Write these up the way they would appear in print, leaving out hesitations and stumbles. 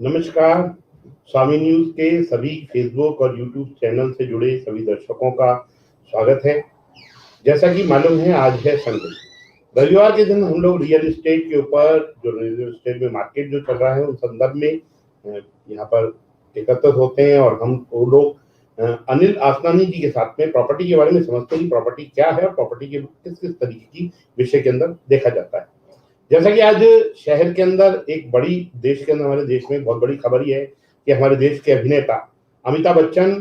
नमस्कार। स्वामी न्यूज के सभी फेसबुक और यूट्यूब चैनल से जुड़े सभी दर्शकों का स्वागत है। जैसा कि मालूम है, आज है संडे। रविवार के दिन हम लोग रियल एस्टेट के ऊपर, जो रियल एस्टेट में मार्केट जो चल रहा है, उन संदर्भ में यहाँ पर एकत्रित होते हैं और हम वो लोग अनिल आसनानी जी के साथ में प्रॉपर्टी के बारे में समझते हैं कि प्रॉपर्टी क्या है और प्रॉपर्टी के किस किस तरीके की विषय के अंदर देखा जाता है। जैसा कि आज शहर के अंदर एक बड़ी, देश के अंदर, हमारे देश में बहुत बड़ी खबर ये है कि हमारे देश के अभिनेता अमिताभ बच्चन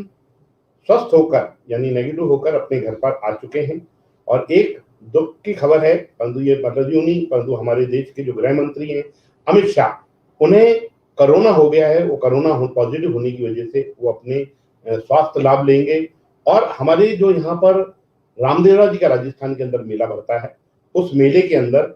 स्वस्थ होकर, यानी नेगेटिव होकर अपने घर पर आ चुके हैं। और एक दुख की खबर है, परंतु ये मतलब यूं नहीं, परंतु हमारे देश के जो गृह मंत्री हैं अमित शाह, उन्हें कोरोना हो गया है। वो कोरोना पॉजिटिव होने की वजह से वो अपने स्वास्थ्य लाभ लेंगे। और हमारे जो यहाँ पर रामदेवरा जी का राजस्थान के अंदर मेला भरता है, उस मेले के अंदर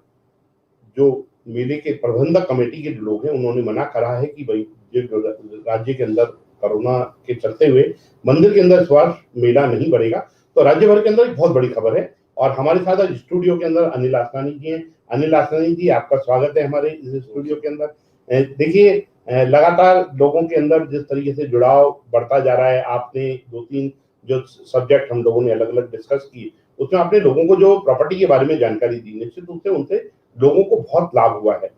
जो मेले के प्रबंधक कमेटी के लोग हैं, उन्होंने मना करा है कि भाई राज्य के अंदर कोरोना के चलते हुए मंदिर के अंदर इस बार मेला नहीं बढ़ेगा। तो राज्य भर के अंदर एक बहुत बड़ी खबर है। और हमारे साथ आज स्टूडियो के अंदर अनिल आसनानी जी हैं। अनिल आसनानी जी, आपका स्वागत है हमारे इस स्टूडियो के अंदर। देखिए, लगातार लोगों के अंदर जिस तरीके से जुड़ाव बढ़ता जा रहा है, आपने 2-3 जो सब्जेक्ट हम लोगों ने अलग अलग डिस्कस किए, उसमें आपने लोगों को जो प्रॉपर्टी के बारे में जानकारी दी, निश्चित रूप से उनसे लोगों को बहुत लाभ हुआ है।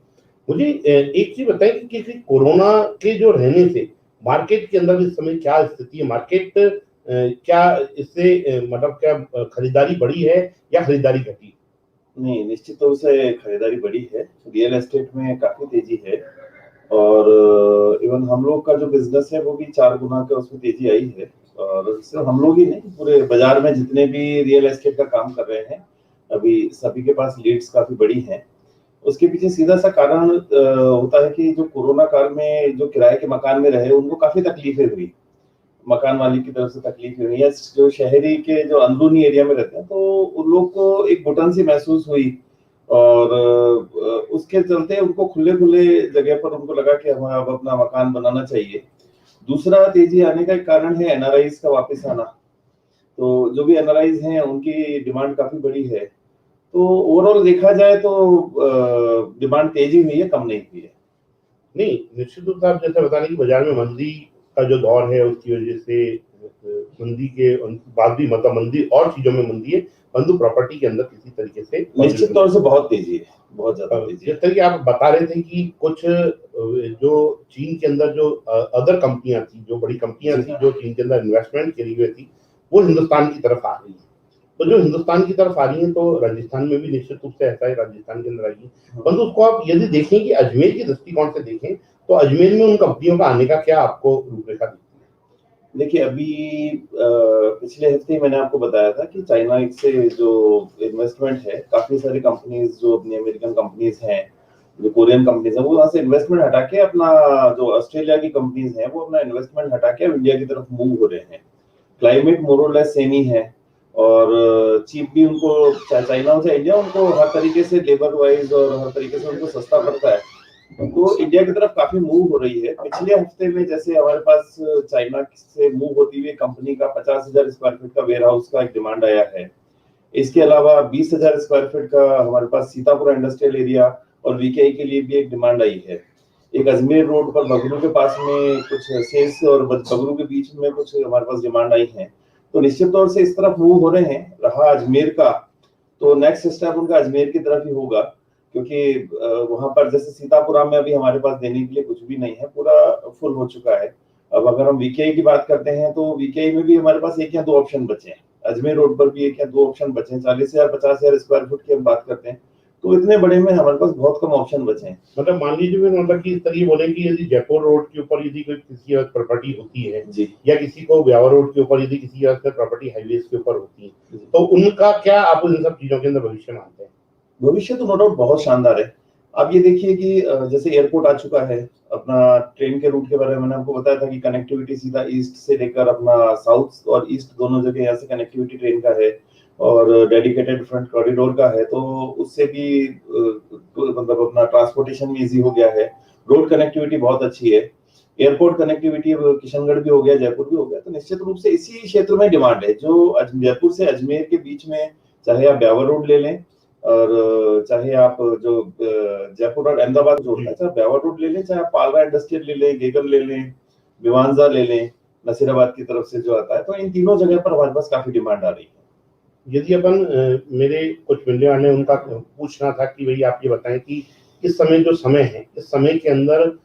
मुझे एक चीज बताएं कि कोरोना के जो रहने से मार्केट के अंदर इस समय क्या स्थिति है? मार्केट क्या इससे मतलब क्या खरीदारी बढ़ी है या खरीदारी घटी? नहीं, निश्चित तौर से खरीदारी बढ़ी है। रियल एस्टेट में काफी तेजी है और इवन हम लोग का जो बिजनेस है वो भी 4 गुना का उसमें तेजी आई है। और सिर्फ हम लोग ही नहीं, पूरे बाजार में जितने भी रियल एस्टेट का काम कर रहे हैं, अभी सभी के पास लीड्स काफी बड़ी हैं। उसके पीछे सीधा सा कारण होता है कि जो कोरोना काल में जो किराए के मकान में रहे, उनको काफी तकलीफें हुई। मकान मालिक की तरफ से तकलीफ हुई, या जो शहरी के जो अंदरूनी एरिया में रहते हैं, तो उन लोग को एक घुटन सी महसूस हुई। और उसके चलते उनको खुले जगह पर उनको लगा कि हमें अब अपना मकान बनाना चाहिए। दूसरा तेजी आने का एक कारण है एनआरआईज का वापस आना। तो जो भी एनआरआईज हैं, उनकी डिमांड काफी बड़ी है। तो ओवरऑल देखा जाए तो डिमांड तेजी हुई है, कम नहीं हुई है। नहीं, निश्चित रूप से आप जैसे बता रहे कि बाजार में मंदी का जो दौर है, उसकी वजह से मंदी के बाद भी, मतलब मंदी और चीजों में मंदी है, परंतु प्रॉपर्टी के अंदर किसी तरीके से निश्चित तौर से बहुत तेजी है, बहुत ज्यादा तेजी है। जिस तरीके आप बता रहे थे कि कुछ जो चीन के अंदर जो अदर कंपनियां थी, जो बड़ी कंपनियां थी, जो चीन के अंदर इन्वेस्टमेंट के लिए थी, वो हिंदुस्तान की तरफ आ रही है। तो जो हिंदुस्तान की तरफ आ रही है, तो राजस्थान में भी निश्चित रूप से ऐसा है, राजस्थान के अंदर आई है। परंतु उसको आप यदि देखें कि अजमेर की दृष्टिकोण से देखें, तो अजमेर में उन कंपनियों का आने का क्या आपको रूपरेखा दिखती है? देखिए, अभी पिछले हफ्ते मैंने आपको बताया था कि चाइना से जो इन्वेस्टमेंट है, काफी सारी कंपनीज जो अपनी अमेरिकन कंपनीज हैं, जो कोरियन कंपनीज हैं, वो वहां से इन्वेस्टमेंट हटा के अपना, जो ऑस्ट्रेलिया की कंपनीज हैं, वो अपना इन्वेस्टमेंट हटा के इंडिया की तरफ मूव हो रहे हैं। क्लाइमेट मोरलेस सेम ही है और चीप भी उनको, चाइना हो चाहे इंडिया, उनको हर तरीके से लेबर वाइज और हर तरीके से उनको सस्ता पड़ता है। तो इंडिया की तरफ काफी मूव हो रही है। पिछले हफ्ते में जैसे हमारे पास चाइना से मूव होती हुई कंपनी का 50,000 स्क्वायर फीट का वेयर हाउस का एक डिमांड आया है। इसके अलावा 20,000 स्क्वायर फीट का हमारे पास सीतापुर इंडस्ट्रियल एरिया और वीकेआई के लिए भी एक डिमांड आई है। एक अजमेर रोड पर बगरू के पास में कुछ सेल्स और बगरू के बीच में कुछ हमारे पास डिमांड आई है। तो निश्चित तौर से इस तरफ मूव हो रहे हैं। रहा अजमेर का, तो नेक्स्ट स्टेप उनका अजमेर की तरफ ही होगा, क्योंकि वहां पर जैसे सीतापुरा में अभी हमारे पास देने के लिए कुछ भी नहीं है, पूरा फुल हो चुका है। अब अगर हम वीकेआई की बात करते हैं, तो वीकेआई में भी हमारे पास 1 या 2 ऑप्शन बचे हैं। अजमेर रोड पर भी 1 या 2 ऑप्शन बचे हैं। 40,000 50,000 स्क्वायर फुट की हम बात करते हैं, तो इतने बड़े में हमारे पास बहुत कम ऑप्शन बचे हैं। मतलब मान लीजिए, मतलब कि इस तरीके बोले कि यदि जयपुर रोड के ऊपर यदि कोई किसी प्रॉपर्टी होती है जी, या किसी को ब्यावर रोड के ऊपर यदि किसी प्रॉपर्टी हाईवे के ऊपर होती है, तो उनका क्या आप उन सब चीजों के अंदर भविष्य मानते हैं? भविष्य तो नो डाउट बहुत शानदार है। आप ये देखिए कि जैसे एयरपोर्ट आ चुका है, अपना ट्रेन के रूट के बारे में मैंने आपको बताया था कि कनेक्टिविटी सीधा ईस्ट से लेकर अपना साउथ और ईस्ट दोनों जगह यहाँ से कनेक्टिविटी ट्रेन का है और डेडिकेटेड फ्रंट कॉरिडोर का है। तो उससे भी मतलब अपना ट्रांसपोर्टेशन में इजी हो गया है। रोड कनेक्टिविटी बहुत अच्छी है। एयरपोर्ट कनेक्टिविटी किशनगढ़ भी हो गया, जयपुर भी हो गया। तो निश्चित रूप से इसी क्षेत्र में डिमांड है, जो जयपुर से अजमेर के बीच में, चाहे आप ब्यावर रोड ले लें, और चाहे आप जो जयपुर और अहमदाबाद जोड़ता है, चाहे ब्यावर रोड ले लें, चाहे आप पालवा इंडस्ट्रियल ले लें, गेगल ले लें, भिवांजा ले लें, नसीराबाद की तरफ से जो आता है, तो इन तीनों जगह पर हमारे पास काफी डिमांड आ रही है। यदि अपन मेरे कुछ मिलने वाले उनका पूछना था कि भाई आप ये बताएं कि इस समय जो समय है, इस समय के अंदर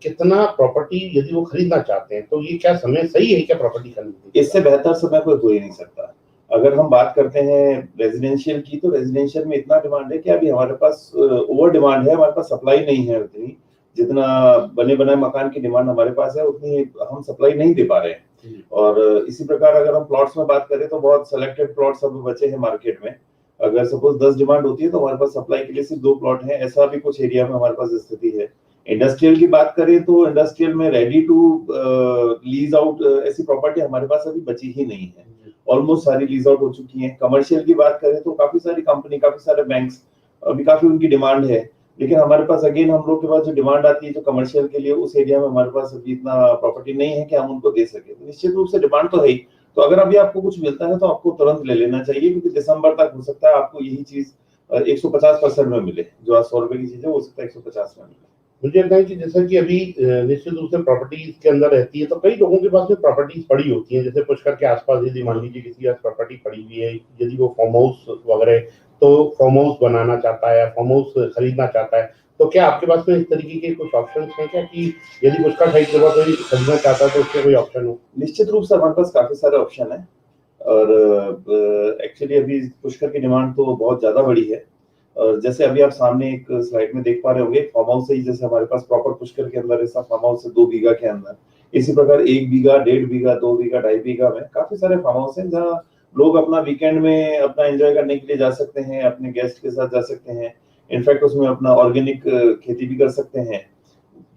कितना प्रॉपर्टी यदि वो खरीदना चाहते हैं तो ये क्या समय सही है क्या प्रॉपर्टी खरीदने की? इससे बेहतर समय कोई हो ही नहीं सकता। अगर हम बात करते हैं रेजिडेंशियल की, तो रेजिडेंशियल में इतना डिमांड है कि अभी हमारे पास ओवर डिमांड है, हमारे पास सप्लाई नहीं है उतनी। जितना बने बनाए मकान की डिमांड हमारे पास है, उतनी हम सप्लाई नहीं दे पा रहे हैं। और इसी प्रकार अगर हम प्लॉट्स में बात करें तो बहुत सेलेक्टेड प्लॉट्स अभी बचे हैं मार्केट में। अगर सपोज 10 डिमांड होती है तो हमारे पास सप्लाई के लिए सिर्फ 2 प्लॉट हैं, ऐसा भी कुछ एरिया में हमारे पास स्थिति है। इंडस्ट्रियल की बात करें तो इंडस्ट्रियल में रेडी टू लीज आउट ऐसी प्रॉपर्टी हमारे पास अभी बची ही नहीं है, ऑलमोस्ट सारी लीज आउट हो चुकी हैं। कमर्शियल की बात करें तो काफी सारी कंपनी, काफी सारे बैंक्स, अभी काफी उनकी डिमांड है, लेकिन हमारे पास अगेन हम लोग के पास जो डिमांड आती है जो कमर्शियल के लिए, उस एरिया में हमारे पास अभी इतना प्रॉपर्टी नहीं है कि हम उनको दे सके। तो निश्चित रूप से डिमांड तो है ही, तो अगर अभी आपको कुछ मिलता है तो आपको तुरंत ले लेना चाहिए, क्योंकि दिसंबर तक हो सकता है आपको यही चीज 150% में मिले, जो आज 100 रुपए की चीज है वो सकता है 150 में मिले। मुझे लगता है कि जैसा कि अभी निश्चित रूप से प्रॉपर्टीज के अंदर रहती है तो कई लोगों के पास में प्रॉपर्टीज पड़ी होती हैं, जैसे पुष्कर के आसपास यदि मान लीजिए किसी के पास प्रॉपर्टी पड़ी हुई है, यदि वो फार्म हाउस वगैरह, तो फार्म हाउस बनाना चाहता है या फार्म हाउस खरीदना चाहता है, तो क्या आपके पास में इस तरीके के कुछ ऑप्शन हैं क्या कि यदि पुष्कर साइड के पास कोई खरीदना चाहता है तो उसके कोई ऑप्शन हो? निश्चित रूप से हमारे पास काफी सारे ऑप्शन है, और एक्चुअली अभी पुष्कर की डिमांड तो बहुत ज्यादा बढ़ी है। और जैसे अभी आप सामने एक स्लाइड में देख पा रहे होंगे, फार्म हाउस है, जैसे हमारे पास प्रॉपर पुष्कर के अंदर ऐसा फार्म हाउस है 2 बीघा के अंदर, इसी प्रकार 1 बीघा, 1.5 बीघा, 2 बीघा, 2.5 बीघा में काफी सारे फार्म हाउस हैं जहाँ लोग अपना वीकेंड में अपना एंजॉय करने के लिए जा सकते हैं, अपने गेस्ट के साथ जा सकते हैं। इनफैक्ट उसमें अपना ऑर्गेनिक खेती भी कर सकते हैं,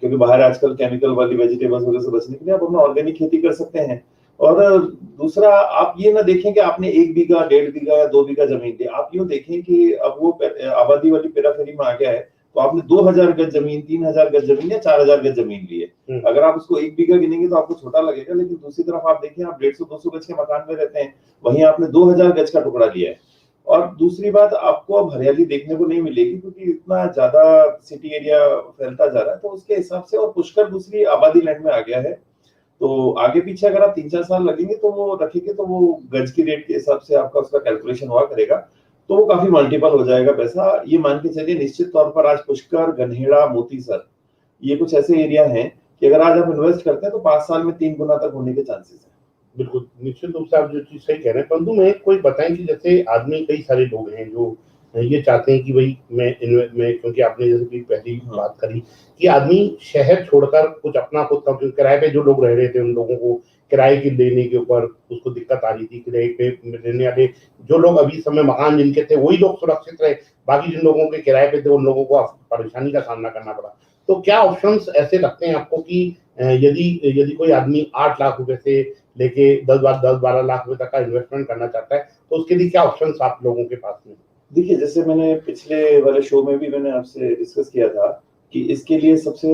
क्योंकि बाहर आजकल केमिकल वाली वेजिटेबल्स वगैरह से बचने के लिए आप अपना ऑर्गेनिक खेती कर सकते हैं। और दूसरा, आप ये ना देखें कि आपने 1 बीघा, 1.5 बीघा या 2 बीघा जमीन ली, आप यूं देखें कि अब वो आबादी वाली पेराफेरी में आ गया है, तो आपने 2000 गज जमीन, 3000 गज जमीन या 4000 गज जमीन ली है। अगर आप उसको 1 बीघा गिनेंगे तो आपको छोटा लगेगा, लेकिन दूसरी तरफ आप देखें, आप 150-200 गज के मकान में रहते हैं, वहीं आपने 2000 गज का टुकड़ा लिया है। और दूसरी बात, आपको अब हरियाली देखने को नहीं मिलेगी, क्योंकि इतना ज्यादा सिटी एरिया फैलता जा रहा है, तो उसके हिसाब से, और पुष्कर दूसरी आबादी लैंड में आ गया है, तो आगे पीछे अगर आप 3-4 साल लगेंगे तो वो रखेंगे, तो वो गज की रेट के हिसाब से आपका उसका कैलकुलेशन हुआ करेगा, तो वो काफी मल्टीपल हो जाएगा पैसा। ये मान के चलिए निश्चित तौर पर आज पुष्कर, गन्हेड़ा, मोतीसर, ये कुछ ऐसे एरिया हैं कि अगर आज आप इन्वेस्ट करते हैं तो 5 साल में 3 गुना तक होने के चांसेस हैं। बिल्कुल, निश्चित रूप से आप जो चीज सही कह रहे हैं, परंतु मैं कोई बताएं कि जैसे आदमी, कई सारे लोग हैं जो ये चाहते हैं कि भाई मैं क्योंकि आपने जैसे कि पहली बात करी कि आदमी शहर छोड़कर कुछ अपना खुद का, किराए पे जो लोग रह रहे थे उन लोगों को किराए की लेने के ऊपर उसको दिक्कत आ रही थी, किराए पे रहने वाले जो लोग अभी समय मकान जिनके थे वही लोग सुरक्षित रहे, बाकी जिन लोगों के किराए पे थे उन लोगों को परेशानी का सामना करना पड़ा। तो क्या ऑप्शंस ऐसे लगते हैं आपको कि यदि कोई आदमी 8 लाख रुपए से लेके 10-12 लाख रुपए तक का इन्वेस्टमेंट करना चाहता है तो उसके लिए क्या ऑप्शंस आप लोगों के पास में? देखिए, जैसे मैंने पिछले वाले शो में भी मैंने आपसे डिस्कस किया था कि इसके लिए सबसे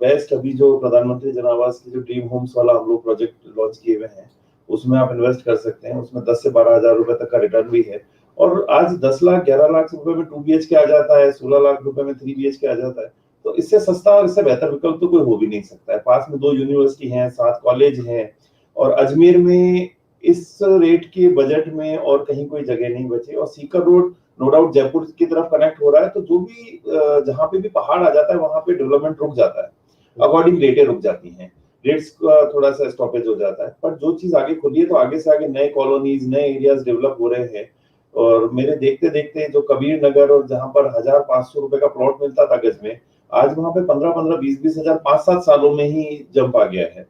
बेस्ट अभी जो प्रधानमंत्री जन आवास की जो ड्रीम होम्स वाला हम लोग प्रोजेक्ट लॉन्च किए हुए हैं, उसमें आप इन्वेस्ट कर सकते हैं। उसमें 10 से 12 हजार रुपए तक का रिटर्न भी है, और आज 10 लाख 11 लाख रुपए में 2 BHK आ जाता है, 16 लाख रुपए में 3 BHK आ जाता है। तो इससे सस्ता और इससे बेहतर विकल्प तो कोई हो भी नहीं सकता है। पास में 2 यूनिवर्सिटी हैं, 7 कॉलेज हैं, और अजमेर में इस रेट के बजट में और कहीं कोई जगह नहीं बची। और Sikar road no doubt Jaipur की तरफ कनेक्ट हो रहा है, तो जो भी जहां पे भी पहाड़ आ जाता है वहां पे डेवलपमेंट रुक जाता है, अकॉर्डिंग रेटें रुक जाती हैं, रेट्स का थोड़ा सा स्टॉपेज हो जाता है। पर जो चीज आगे खुली है, तो आगे से आगे नए कॉलोनीज, नए एरियाज डेवलप हो रहे हैं। और मेरे देखते देखते जो कबीर नगर, और जहां पर 1500 रुपए का प्लॉट मिलता था गज में, आज वहां पे 15-15, 20-20 हजार 5-7 सालों में ही जंप आ गया है।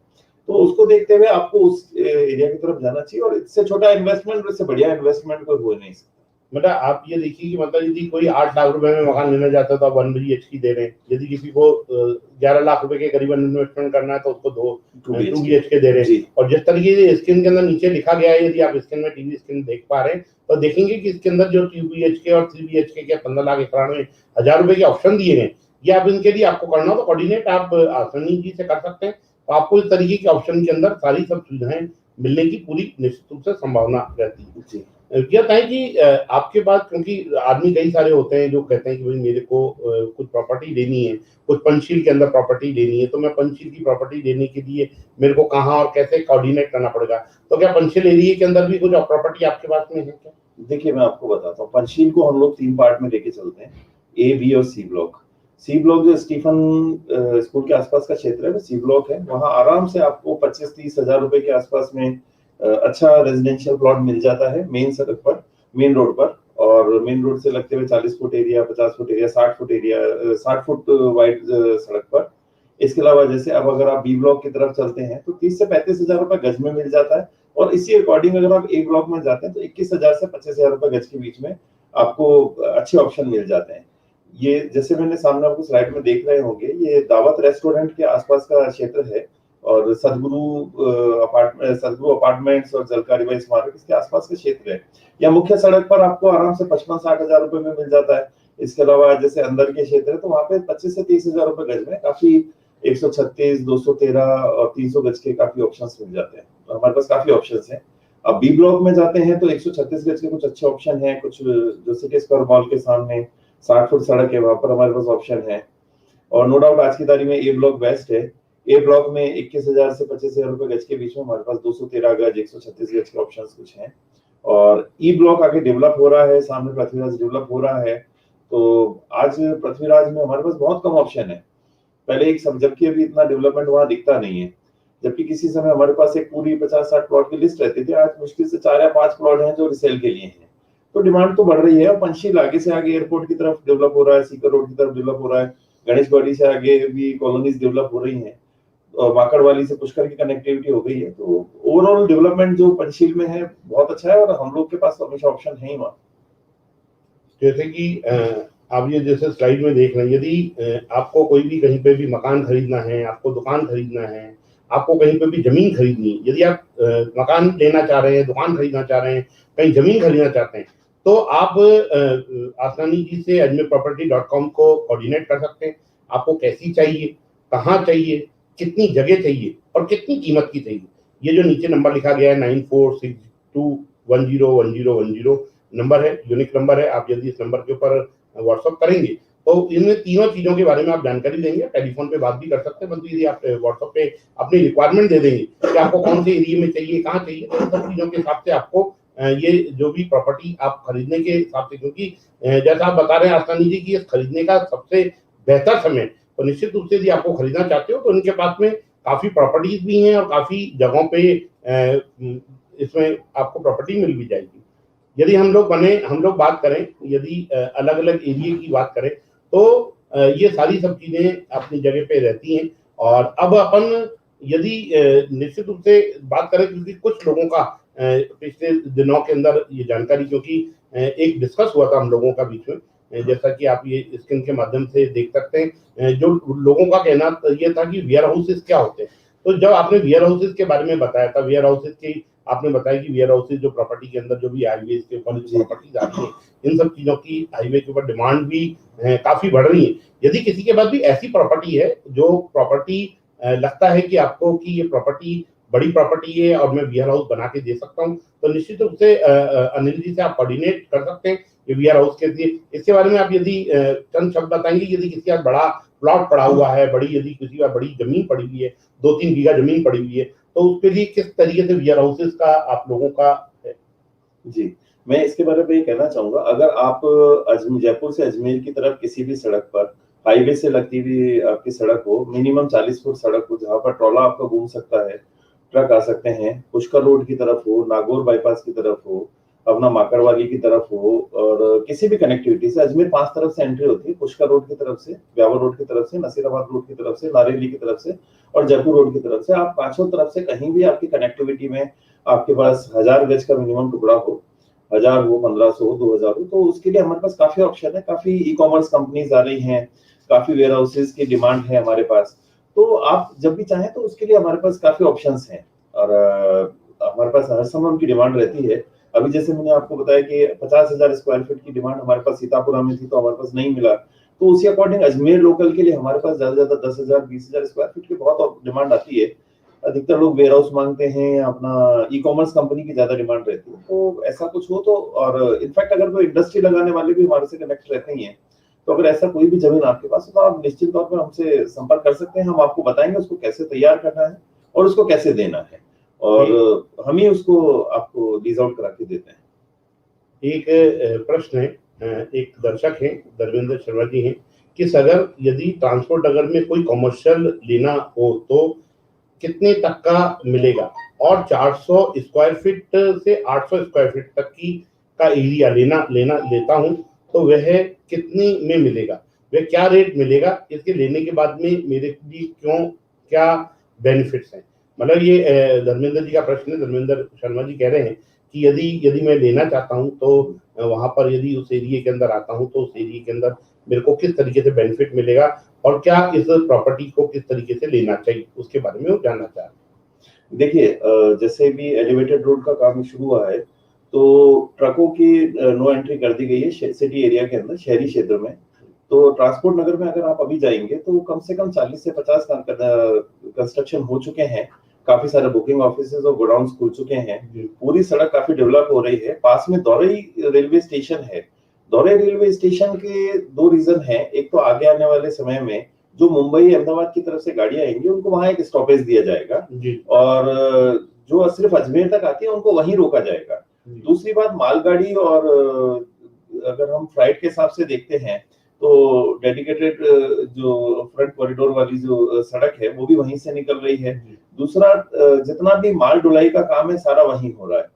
तो उसको देखते हुए आपको उस एरिया की तरफ जाना चाहिए, और इससे छोटा इन्वेस्टमेंट, इससे बढ़िया इन्वेस्टमेंट कोई हो नहीं सकता। मतलब आप ये देखिए कि मतलब यदि कोई 8 लाख रुपए में मकान लेना चाहता है तो आप 1 BHK दे रहे हैं, यदि किसी को 11 लाख रुपए के करीबन इन्वेस्टमेंट करना है तो उसको 2 BHK दे रहे हैं। और जिस तरीके से स्क्रीन के अंदर नीचे लिखा गया है, यदि आप स्क्रीन में टीवी स्क्रीन देख पा रहे हैं तो देखेंगे कि इसके अंदर जो 2 BHK और 3 BHK के 15,91,000 रुपए के ऑप्शन दिए गए, ये आप इनके लिए आपको करना हो तो कोऑर्डिनेट आप आसानी जी से कर सकते हैं। तो आपको इस तरीके के ऑप्शन के अंदर सारी सब सुविधाएं मिलने की पूरी निश्चित रूप से संभावना रहती है। यह था कि आपके पास, क्योंकि आदमी कई सारे होते हैं जो कहते हैं कि भाई मेरे को कुछ प्रॉपर्टी लेनी है, कुछ पंचशील के अंदर प्रॉपर्टी लेनी है, तो मैं पंचशील की प्रॉपर्टी लेने के लिए मेरे को कहाँ और कैसे कोऑर्डिनेट करना पड़ेगा। तो क्या पंचशील एरिया के अंदर भी कुछ प्रॉपर्टी आपके पास में है क्या? देखिए, मैं आपको बताता हूँ, पंचशील को हम लोग 3 पार्ट में लेके चलते हैं, ए, बी और सी ब्लॉक। सी ब्लॉक जो स्टीफन स्कूल के आसपास का क्षेत्र है, वो सी ब्लॉक है। वहाँ आराम से आपको 25-30 हजार रुपए के आसपास में अच्छा रेजिडेंशियल प्लॉट मिल जाता है, मेन सड़क पर, मेन रोड पर। और मेन रोड से लगते हुए 40 foot area, 50 foot area, 60 foot area, 60 foot wide सड़क पर। इसके अलावा जैसे अब अगर आप बी ब्लॉक की तरफ चलते हैं तो 30 से 35 हजार रुपए गज में मिल जाता है। और इसी अकॉर्डिंग अगर आप ए ब्लॉक में जाते हैं तो 21,000 से 25,000 रुपए गज के बीच में आपको अच्छे ऑप्शन मिल जाते हैं। ये जैसे मैंने सामने आपको स्लाइड में देख रहे होंगे, ये दावत रेस्टोरेंट के आसपास का क्षेत्र है। और सदगुरु अपार्टमेंट्स और जलकारी बाई स्मारक इसके आसपास का क्षेत्र है। या मुख्य सड़क पर आपको आराम से 55-60 हजार रुपए में मिल जाता है। इसके अलावा जैसे अंदर के क्षेत्र है तो वहां पे 25 से 30 हजार रुपए गज में काफी 136, 213 और 300 गज के काफी ऑप्शंस मिल जाते हैं। तो हमारे पास काफी ऑप्शंस हैं। अब बी ब्लॉक में जाते हैं तो 136 गज के कुछ अच्छे ऑप्शन हैं, कुछ जो सिटी स्क्वायर मॉल के सामने 60 फुट सड़क है, वहां पर हमारे पास ऑप्शन है। और नो डाउट आज की तारीख में ए ब्लॉक बेस्ट है। ए ब्लॉक में 21,000 से 25,000 रुपए गज के बीच में हमारे पास 213 गज, 136 गज के ऑप्शंस कुछ हैं। और ई ब्लॉक आगे डेवलप हो रहा है, सामने पृथ्वीराज डेवलप हो रहा है। तो आज पृथ्वीराज में हमारे पास बहुत कम ऑप्शन है। पहले एक सब, जबकि अभी इतना डेवलपमेंट वहां दिखता नहीं है। जबकि किसी समय हमारे पास एक पूरी 50-60 प्लॉट की लिस्ट रहती थी, आज मुश्किल से 4 या 5 प्लॉट हैं जो रिसेल के लिए हैं। तो डिमांड तो बढ़ रही है। और पंचशील आगे से आगे एयरपोर्ट की तरफ डेवलप हो रहा है, सीकर रोड की तरफ डेवलप हो रहा है, गणेशगढ़ी से आगे भी कॉलोनीज डेवलप हो रही हैं, और माकड़वाली से पुष्कर की कनेक्टिविटी हो गई है। तो ओवरऑल डेवलपमेंट जो पंचशील में है बहुत अच्छा है, और हम लोग के पास हमेशा ऑप्शन है ही वहाँ। जैसे कि आप ये जैसे स्लाइड में देख रहे हैं, यदि आपको कोई भी कहीं पे भी मकान खरीदना है, आपको दुकान खरीदना है, आपको कहीं पे भी जमीन खरीदनी है, यदि आप मकान लेना चाह रहे हैं, दुकान खरीदना चाह रहे हैं, कहीं जमीन खरीदना चाहते हैं, तो आप आसानी जी से ajmerproperty.com को कोऑर्डिनेट कर सकते हैं। आपको कैसी चाहिए, कहाँ चाहिए, कितनी जगह चाहिए और कितनी कीमत की चाहिए, ये जो नीचे नंबर लिखा गया है 9462101010 नंबर है, यूनिक नंबर है। आप यदि इस नंबर के ऊपर व्हाट्सअप करेंगे तो इन तीनों चीजों के बारे में आप जानकारी देंगे। टेलीफोन पे बात भी कर सकते हैं, परंतु यदि आप व्हाट्सअप पे अपनी रिक्वायरमेंट दे देंगे कि आपको कौन से एरिया में चाहिए, कहाँ चाहिए, तो इन सब चीजों के हिसाब से आपको ये जो भी प्रॉपर्टी आप खरीदने के हिसाब से, क्योंकि जैसा आप बता रहे हैं आसानी जी की खरीदने का सबसे बेहतर समय, तो निश्चित रूप से यदि आपको खरीदना चाहते हो तो इनके पास में काफी प्रॉपर्टीज भी हैं और काफी जगहों पे इसमें आपको प्रॉपर्टी मिल भी जाएगी। यदि हम लोग बात करें, यदि अलग अलग एरिया की बात करें, तो ये सारी सब चीजें अपनी जगह पे रहती हैं। और अब अपन यदि निश्चित रूप से बात करें, क्योंकि कुछ लोगों का पिछले दिनों के अंदर ये जानकारी, क्योंकि एक डिस्कस हुआ था हम लोगों का बीच में, जैसा कि आप ये स्क्रीन के माध्यम से देख सकते हैं, जो लोगों का कहना ये था कि वेयर हाउसेस क्या होते हैं। तो जब आपने वेयर हाउसेस के बारे में बताया था, वेयर हाउसेस की आपने बताया कि वेयर हाउसेस जो प्रॉपर्टी के अंदर जो भी हाईवे के ऊपर जो प्रॉपर्टीज आती है, इन सब चीजों की हाईवे के ऊपर डिमांड भी काफी बढ़ रही है। यदि किसी के पास भी ऐसी प्रॉपर्टी है जो प्रॉपर्टी लगता है कि आपको कि ये प्रॉपर्टी बड़ी प्रॉपर्टी है और मैं वेयर हाउस बना के दे सकता हूँ, तो निश्चित रूप से अनिल जी से आप कोऑर्डिनेट कर सकते हैं कि वेयर हाउस के लिए। इसके बारे में आप यदि चंद शब्द बताएंगे, यदि किसी का बड़ा प्लॉट पड़ा हुआ है, यदि किसी का बड़ी जमीन पड़ी हुई है, 2-3 बीघा जमीन पड़ी हुई है, तो उसके लिए किस तरीके से वेयर हाउसेस का आप लोगों का है? जी, मैं इसके बारे में ये कहना चाहूंगा, अगर आप जयपुर से अजमेर की तरफ किसी भी सड़क पर हाईवे से लगती हुई आपकी सड़क हो, मिनिमम 40 फुट सड़क हो, जहां पर ट्रॉला आपका घूम सकता है, ट्रक आ सकते हैं, पुष्कर रोड की तरफ हो, नागौर बाईपास की तरफ हो, अपना माकड़वाली की तरफ हो, और किसी भी कनेक्टिविटी से अजमेर 5 तरफ से एंट्री होती है, पुष्कर रोड की तरफ से, ब्यावर रोड की तरफ से, नसीराबाद रोड की तरफ से, नारेली की तरफ से और जयपुर रोड की तरफ से। आप पांचों तरफ से कहीं भी आपकी कनेक्टिविटी में आपके पास 1000 गज का मिनिमम टुकड़ा हो, 1000 हो, 1500 हो, 2000 हो, तो उसके लिए हमारे पास काफी ऑप्शन है। काफी ई कॉमर्स कंपनीज आ रही हैं, काफी वेयर हाउसेज की डिमांड है हमारे पास। तो आप जब भी चाहें तो उसके लिए हमारे पास काफी ऑप्शंस हैं, और हमारे पास हर समय उनकी डिमांड रहती है। अभी जैसे मैंने आपको बताया कि 50,000 स्क्वायर फीट की डिमांड हमारे पास सीतापुरा में थी, तो हमारे पास नहीं मिला। तो उसी अकॉर्डिंग अजमेर लोकल के लिए हमारे पास ज्यादा से ज्यादा 10,000 20,000 स्क्वायर फीट की बहुत डिमांड आती है। अधिकतर लोग वेयर हाउस मांगते हैं, अपना ई कॉमर्स कंपनी की ज्यादा डिमांड रहती है। तो ऐसा कुछ हो तो, और इनफैक्ट अगर कोई इंडस्ट्री लगाने वाले भी हमारे से कनेक्ट रहते ही हैं, तो अगर ऐसा कोई भी जमीन आपके पास है तो आप निश्चित तौर पर हमसे संपर्क कर सकते हैं। हम आपको बताएंगे उसको कैसे तैयार करना है और उसको कैसे देना है, और हम ही उसको आपको लीज आउट करा के देते हैं। एक प्रश्न है, एक दर्शक हैं, धर्मेंद्र शर्मा जी हैं, कि अगर यदि ट्रांसपोर्ट नगर में कोई कमर्शियल लेना हो तो कितने तक का मिलेगा, और 400 स्क्वायर फीट से 800 स्क्वायर फीट तक की का एरिया लेता हूं तो वह कितनी में मिलेगा, वह क्या रेट मिलेगा, इसके लेने के बाद में मेरे लिए क्या बेनिफिट्स हैं। मतलब ये धर्मेंद्र जी का प्रश्न है। धर्मेंद्र शर्मा जी कह रहे हैं कि यदि मैं लेना चाहता हूं तो वहां पर यदि उस एरिया के अंदर आता हूं तो उस एरिया के अंदर मेरे को किस तरीके से बेनिफिट मिलेगा और क्या इस प्रॉपर्टी को किस तरीके से लेना चाहिए, उसके बारे में वो जानना चाह रहे हैं। देखिए, जैसे भी एलिवेटेड रोड का काम शुरू हुआ है तो ट्रकों की नो एंट्री कर दी गई है सिटी एरिया के अंदर, शहरी क्षेत्र में। तो ट्रांसपोर्ट नगर में अगर आप अभी जाएंगे तो कम से कम 40 से 50 कंस्ट्रक्शन हो चुके हैं। काफी सारे बुकिंग ऑफिसेज और गोडाउन्स खुल चुके हैं। पूरी सड़क काफी डेवलप हो रही है। पास में दौरई रेलवे स्टेशन है। दौरई रेलवे स्टेशन के दो रीजन है। एक तो आगे आने वाले समय में जो मुंबई अहमदाबाद की तरफ से गाड़ियां आएंगी उनको वहां एक स्टॉपेज दिया जाएगा, और जो सिर्फ अजमेर तक आती है उनको वहीं रोका जाएगा। दूसरी बात, मालगाड़ी और अगर हम फ्लाइट के हिसाब से देखते हैं तो डेडिकेटेड जो फ्रंट कॉरिडोर वाली जो सड़क है वो भी वहीं से निकल रही है। दूसरा, जितना भी माल ढुलाई का काम है सारा वहीं हो रहा है।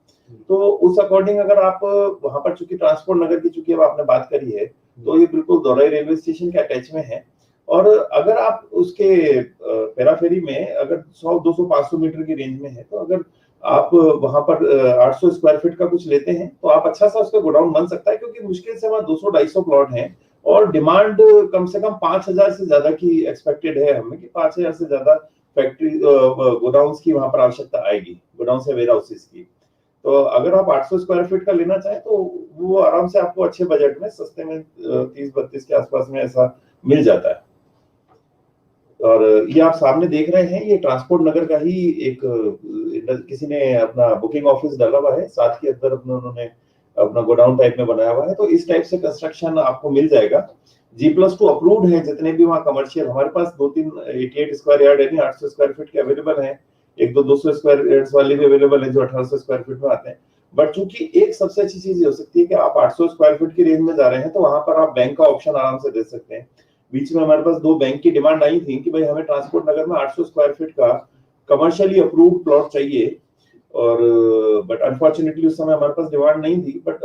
तो उस अकॉर्डिंग अगर आप वहां पर, चूंकि ट्रांसपोर्ट नगर की चूंकि अब आपने बात करी है, तो ये बिल्कुल दौराई रेलवे स्टेशन के अटैच में है। और अगर आप उसके पेराफेरी में अगर 100, 200, 500 मीटर की रेंज में है तो अगर आप वहां पर 800 स्क्वायर फीट का कुछ लेते हैं तो आप अच्छा सा उसका गोडाउन बन सकता है, क्योंकि मुश्किल से वहां 200-250 प्लॉट हैं और डिमांड कम से कम 5000 से ज्यादा की एक्सपेक्टेड है हमें, कि 5000 से ज्यादा फैक्ट्री गोडाउन्स की वहां पर आवश्यकता आएगी, गोडाउन से वेयर हाउसेस की। तो अगर आप 800 स्क्वायर फीट का लेना चाहें तो वो आराम से आपको अच्छे बजट में सस्ते में 30-32 के आसपास में ऐसा मिल जाता है। और ये आप सामने देख रहे हैं, ये ट्रांसपोर्ट नगर का ही एक किसी ने अपना बुकिंग ऑफिस डाला हुआ है, साथ के अंदर उन्होंने अपना गोडाउन टाइप में बनाया हुआ है। तो इस टाइप से कंस्ट्रक्शन आपको मिल जाएगा। G+2 अप्रूव्ड है जितने भी वहाँ कमर्शियल, हमारे पास 2-3 88 स्क्वायर यार्ड यानी 800 स्क्वायर फीट के अवेलेबल हैं। एक दो 200 स्क्वायर यार्ड्स वाले भी अवेलेबल हैं जो 1800 स्क्वायर फीट में आते हैं। बट चूंकि एक सबसे अच्छी चीज ये हो सकती है कि आप 800 स्क्वायर फीट की रेंज में जा रहे हैं तो वहां पर आप बैंक का ऑप्शन आराम से दे सकते हैं। बीच में हमारे पास 2 बैंक की डिमांड आई थी कि भाई हमें ट्रांसपोर्ट नगर में 800 स्क्वायर फीट का कमर्शियली अप्रूव्ड प्लॉट चाहिए, और बट अनफॉर्चुनेटली उस समय हमारे पास डिमांड नहीं थी, बट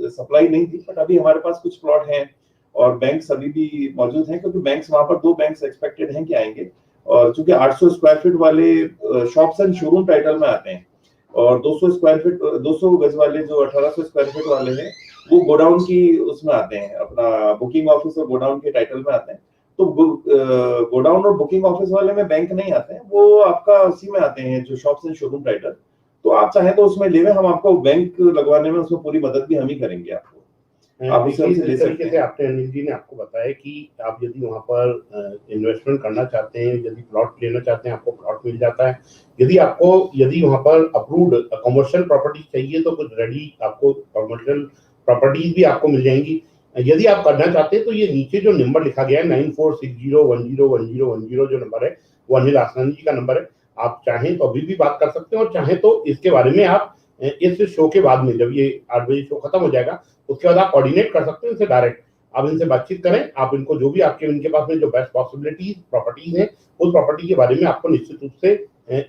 सप्लाई नहीं थी। बट अभी हमारे पास कुछ प्लॉट हैं और बैंक्स अभी भी मौजूद हैं, क्योंकि बैंक्स वहां पर 2 बैंक्स एक्सपेक्टेड हैं कि आएंगे। और चूंकि 800 स्क्वायर फीट वाले शॉप्स एंड शोरूम टाइटल में आते हैं, और 200 स्क्वायर फीट 200 गज वाले जो 1800 स्क्वायर फीट वाले हैं वो गोडाउन की उसमें आते हैं, अपना बुकिंग ऑफिस और गोडाउन के टाइटल में आते हैं। तो गोडाउन और बुकिंग ऑफिस वाले में बैंक नहीं आते हैं, वो आपका उसी में आते हैं जो शॉप्स एंड शोरूम टाइटल। तो आप चाहें तो उसमें ले लें, हम आपको बैंक लगवाने में उसमें पूरी मदद भी हम ही करेंगे आपको। आप इस तरीके से आपने, अनिल जी ने आपको बताया कि आप यदि वहाँ पर इन्वेस्टमेंट करना चाहते हैं, यदि प्लॉट लेना चाहते हैं, आपको प्लॉट मिल जाता है। यदि वहाँ पर अप्रूव्ड कमर्शियल प्रॉपर्टी चाहिए तो कुछ रेडी आपको कमर्शियल प्रॉपर्टीज भी आपको मिल जाएंगी। यदि आप करना चाहते हैं तो ये नीचे जो नंबर लिखा गया है 9460101010 जो नंबर है वो अनिल आसनानी जी का नंबर है। आप चाहें तो अभी भी बात कर सकते हैं, और चाहें तो इसके बारे में आप इस शो के बाद में, जब ये 8 बजे शो खत्म हो जाएगा उसके बाद आप कोऑर्डिनेट कर सकते हैं इनसे डायरेक्ट। आप इनसे बातचीत करें, आप इनको जो भी आपके इनके पास में जो बेस्ट पॉसिबिलिटीज प्रॉपर्टीज हैं उस प्रॉपर्टी के बारे में आपको निश्चित रूप से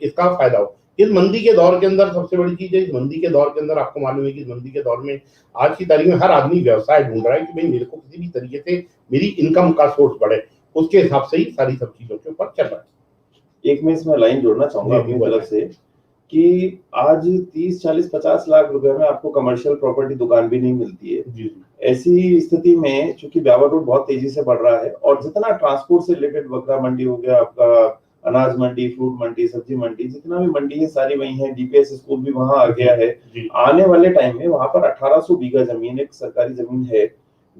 इसका फायदा हो। इस मंदी के दौर के अंदर सबसे बड़ी चीज है, इस मंदी के दौर के अंदर आपको मालूम है कि इस मंदी के दौर में आज की तारीख में हर आदमी व्यवसाय ढूंढ रहा है कि भाई मेरे को किसी भी तरीके से मेरी इनकम का सोर्स बढ़े, उसके हिसाब से ही सारी सब चीजों के ऊपर चल रहा है। एक मैं इसमें लाइन जोड़ना चाहूंगा अपनी तरफ से कि आज 30, 40, 50 लाख रुपए में आपको कमर्शियल प्रॉपर्टी दुकान भी नहीं मिलती है। ऐसी स्थिति में चूंकि ब्यावर रोड बहुत तेजी से बढ़ रहा है, और जितना ट्रांसपोर्ट से रिलेटेड, बकरा मंडी हो गया, आपका अनाज मंडी, फ्रूट मंडी, सब्जी मंडी, जितना भी मंडी है सारी वही है। डीपीएस स्कूल भी वहां आ गया है। आने वाले टाइम में वहां पर 1800 बीघा जमीन, एक सरकारी जमीन है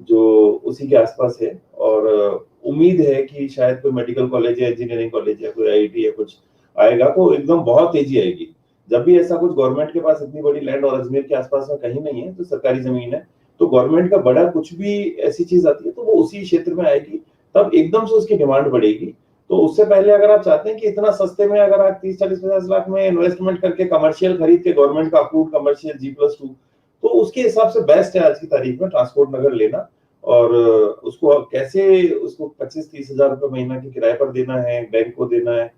जो उसी के आसपास है, और उम्मीद है कि शायद कोई मेडिकल कॉलेज या इंजीनियरिंग कॉलेज या कोई आईआईटी या कुछ आएगा तो एकदम बहुत तेजी आएगी। जब भी ऐसा कुछ गवर्नमेंट के पास इतनी बड़ी लैंड और अजमेर के आसपास में कहीं नहीं है तो सरकारी जमीन है, तो गवर्नमेंट का बड़ा कुछ भी ऐसी चीज आती है तो वो उसी क्षेत्र में आएगी, तब एकदम से उसकी डिमांड बढ़ेगी। तो उससे पहले अगर आप चाहते हैं कि इतना सस्ते में अगर आप 30-40-50 लाख में इन्वेस्टमेंट करके कमर्शियल खरीद के गवर्नमेंट का अप्रूव्ड कमर्शियल G+2, तो उसके हिसाब से बेस्ट है आज की तारीख में ट्रांसपोर्ट नगर लेना। और उसको कैसे उसको 25-30 हजार रुपए महीना की किराए पर देना है, बैंक को देना है,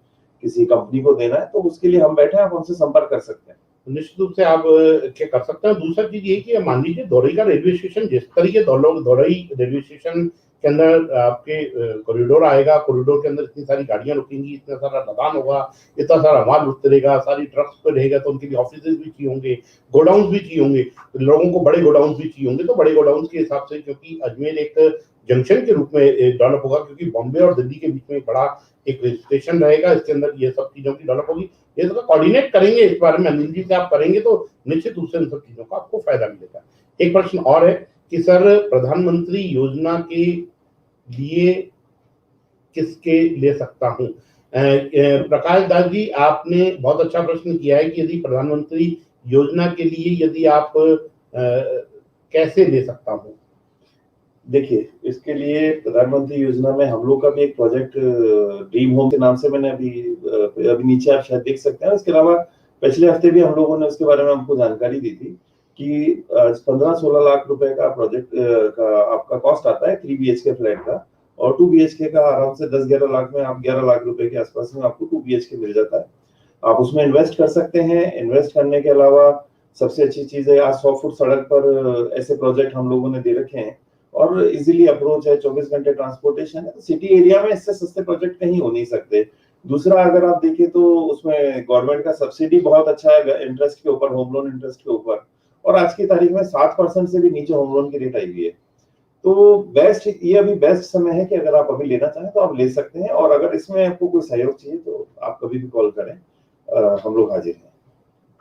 किसी कंपनी को देना है, तो उसके लिए हम बैठे हैं, आप हमसे संपर्क कर सकते हैं। निश्चित रूप से आप क्या कर सकते हैं। दूसरा चीज ये कि मान लीजिए धौरई का रेलवे स्टेशन, जिस तरीके धौरई रेलवे स्टेशन के अंदर आपके कॉरिडोर आएगा, कॉरिडोर के अंदर इतनी सारी गाड़ियां रुकेंगी, इतना सारा लदान होगा, इतना सारा माल उतरेगा, सारी ट्रक्स पे रहेगा, तो उनके लिए ऑफिस भी चाहिए होंगे, गोडाउन भी चाहिए होंगे, लोगों को बड़े गोडाउन भी चाहिए होंगे। तो बड़े गोडाउन के हिसाब से, क्योंकि अजमेर एक जंक्शन के रूप में डेवलप होगा, क्योंकि बॉम्बे और दिल्ली के बीच में बड़ा एक स्टेशन रहेगा, इसके अंदर ये सब चीजों की डेवलप होगी। ये सब कोऑर्डिनेट करेंगे इस बारे में, अनिल जी से आप करेंगे तो निश्चित रूप से इन सब चीजों का आपको फायदा मिलेगा। एक प्रश्न और है कि सर, प्रधानमंत्री योजना के लिए किसके ले सकता हूं? प्रकाश दास जी, आपने बहुत अच्छा प्रश्न किया है कि यदि प्रधानमंत्री योजना के लिए यदि आप कैसे ले सकता हूं? देखिए, इसके लिए प्रधानमंत्री योजना में हम लोग का भी एक प्रोजेक्ट ड्रीम होम के नाम से मैंने अभी नीचे आप शायद देख सकते हैं। इसके अलावा पिछले हफ्ते भी हम लोगों ने उसके बारे में हमको जानकारी दी थी कि 15-16 लाख रुपए का प्रोजेक्ट का आपका कॉस्ट आता है 3 BHK फ्लैट का, और 2 BHK का आराम से 10-11 लाख में, आप 11 लाख रुपए के आसपास में आपको 2 BHK मिल जाता है। आप उसमें इन्वेस्ट कर सकते हैं। इन्वेस्ट करने के अलावा सबसे अच्छी चीज है, आज 100 फुट सड़क पर ऐसे प्रोजेक्ट हम लोगों ने दे रखे हैं और इजीली अप्रोच है, 24 घंटे ट्रांसपोर्टेशन है। तो सिटी एरिया में इससे सस्ते प्रोजेक्ट कहीं हो नहीं सकते। दूसरा, अगर आप देखें तो उसमें गवर्नमेंट का सब्सिडी बहुत अच्छा है इंटरेस्ट के ऊपर, होम लोन इंटरेस्ट के ऊपर, और आज की तारीख में 7% से भी नीचे होम लोन की रेट आई हुई है। तो बेस्ट, ये अभी बेस्ट समय है कि अगर आप अभी लेना चाहें तो आप ले सकते हैं, और अगर इसमें आपको कोई सहयोग चाहिए तो आप कभी भी कॉल करें, हम लोग हाजिर हैं।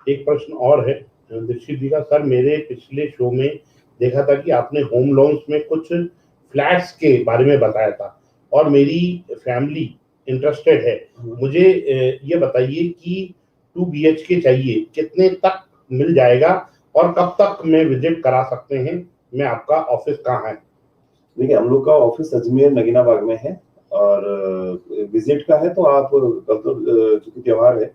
एक प्रश्न और है दीक्षित जी का। सर, मेरे पिछले शो में देखा था कि आपने होम लोन्स में कुछ फ्लैट्स के बारे में बताया था, और मेरी फैमिली इंटरेस्टेड है। मुझे ये बताइए कि 2 BHK चाहिए, कितने तक मिल जाएगा और कब तक मैं विजिट करा सकते हैं? मैं आपका ऑफिस कहाँ है? देखिए, हम लोग का ऑफिस अजमेर नगीना बाग में है, और विजिट का है तो आप कल तो चूंकि त्योहार है,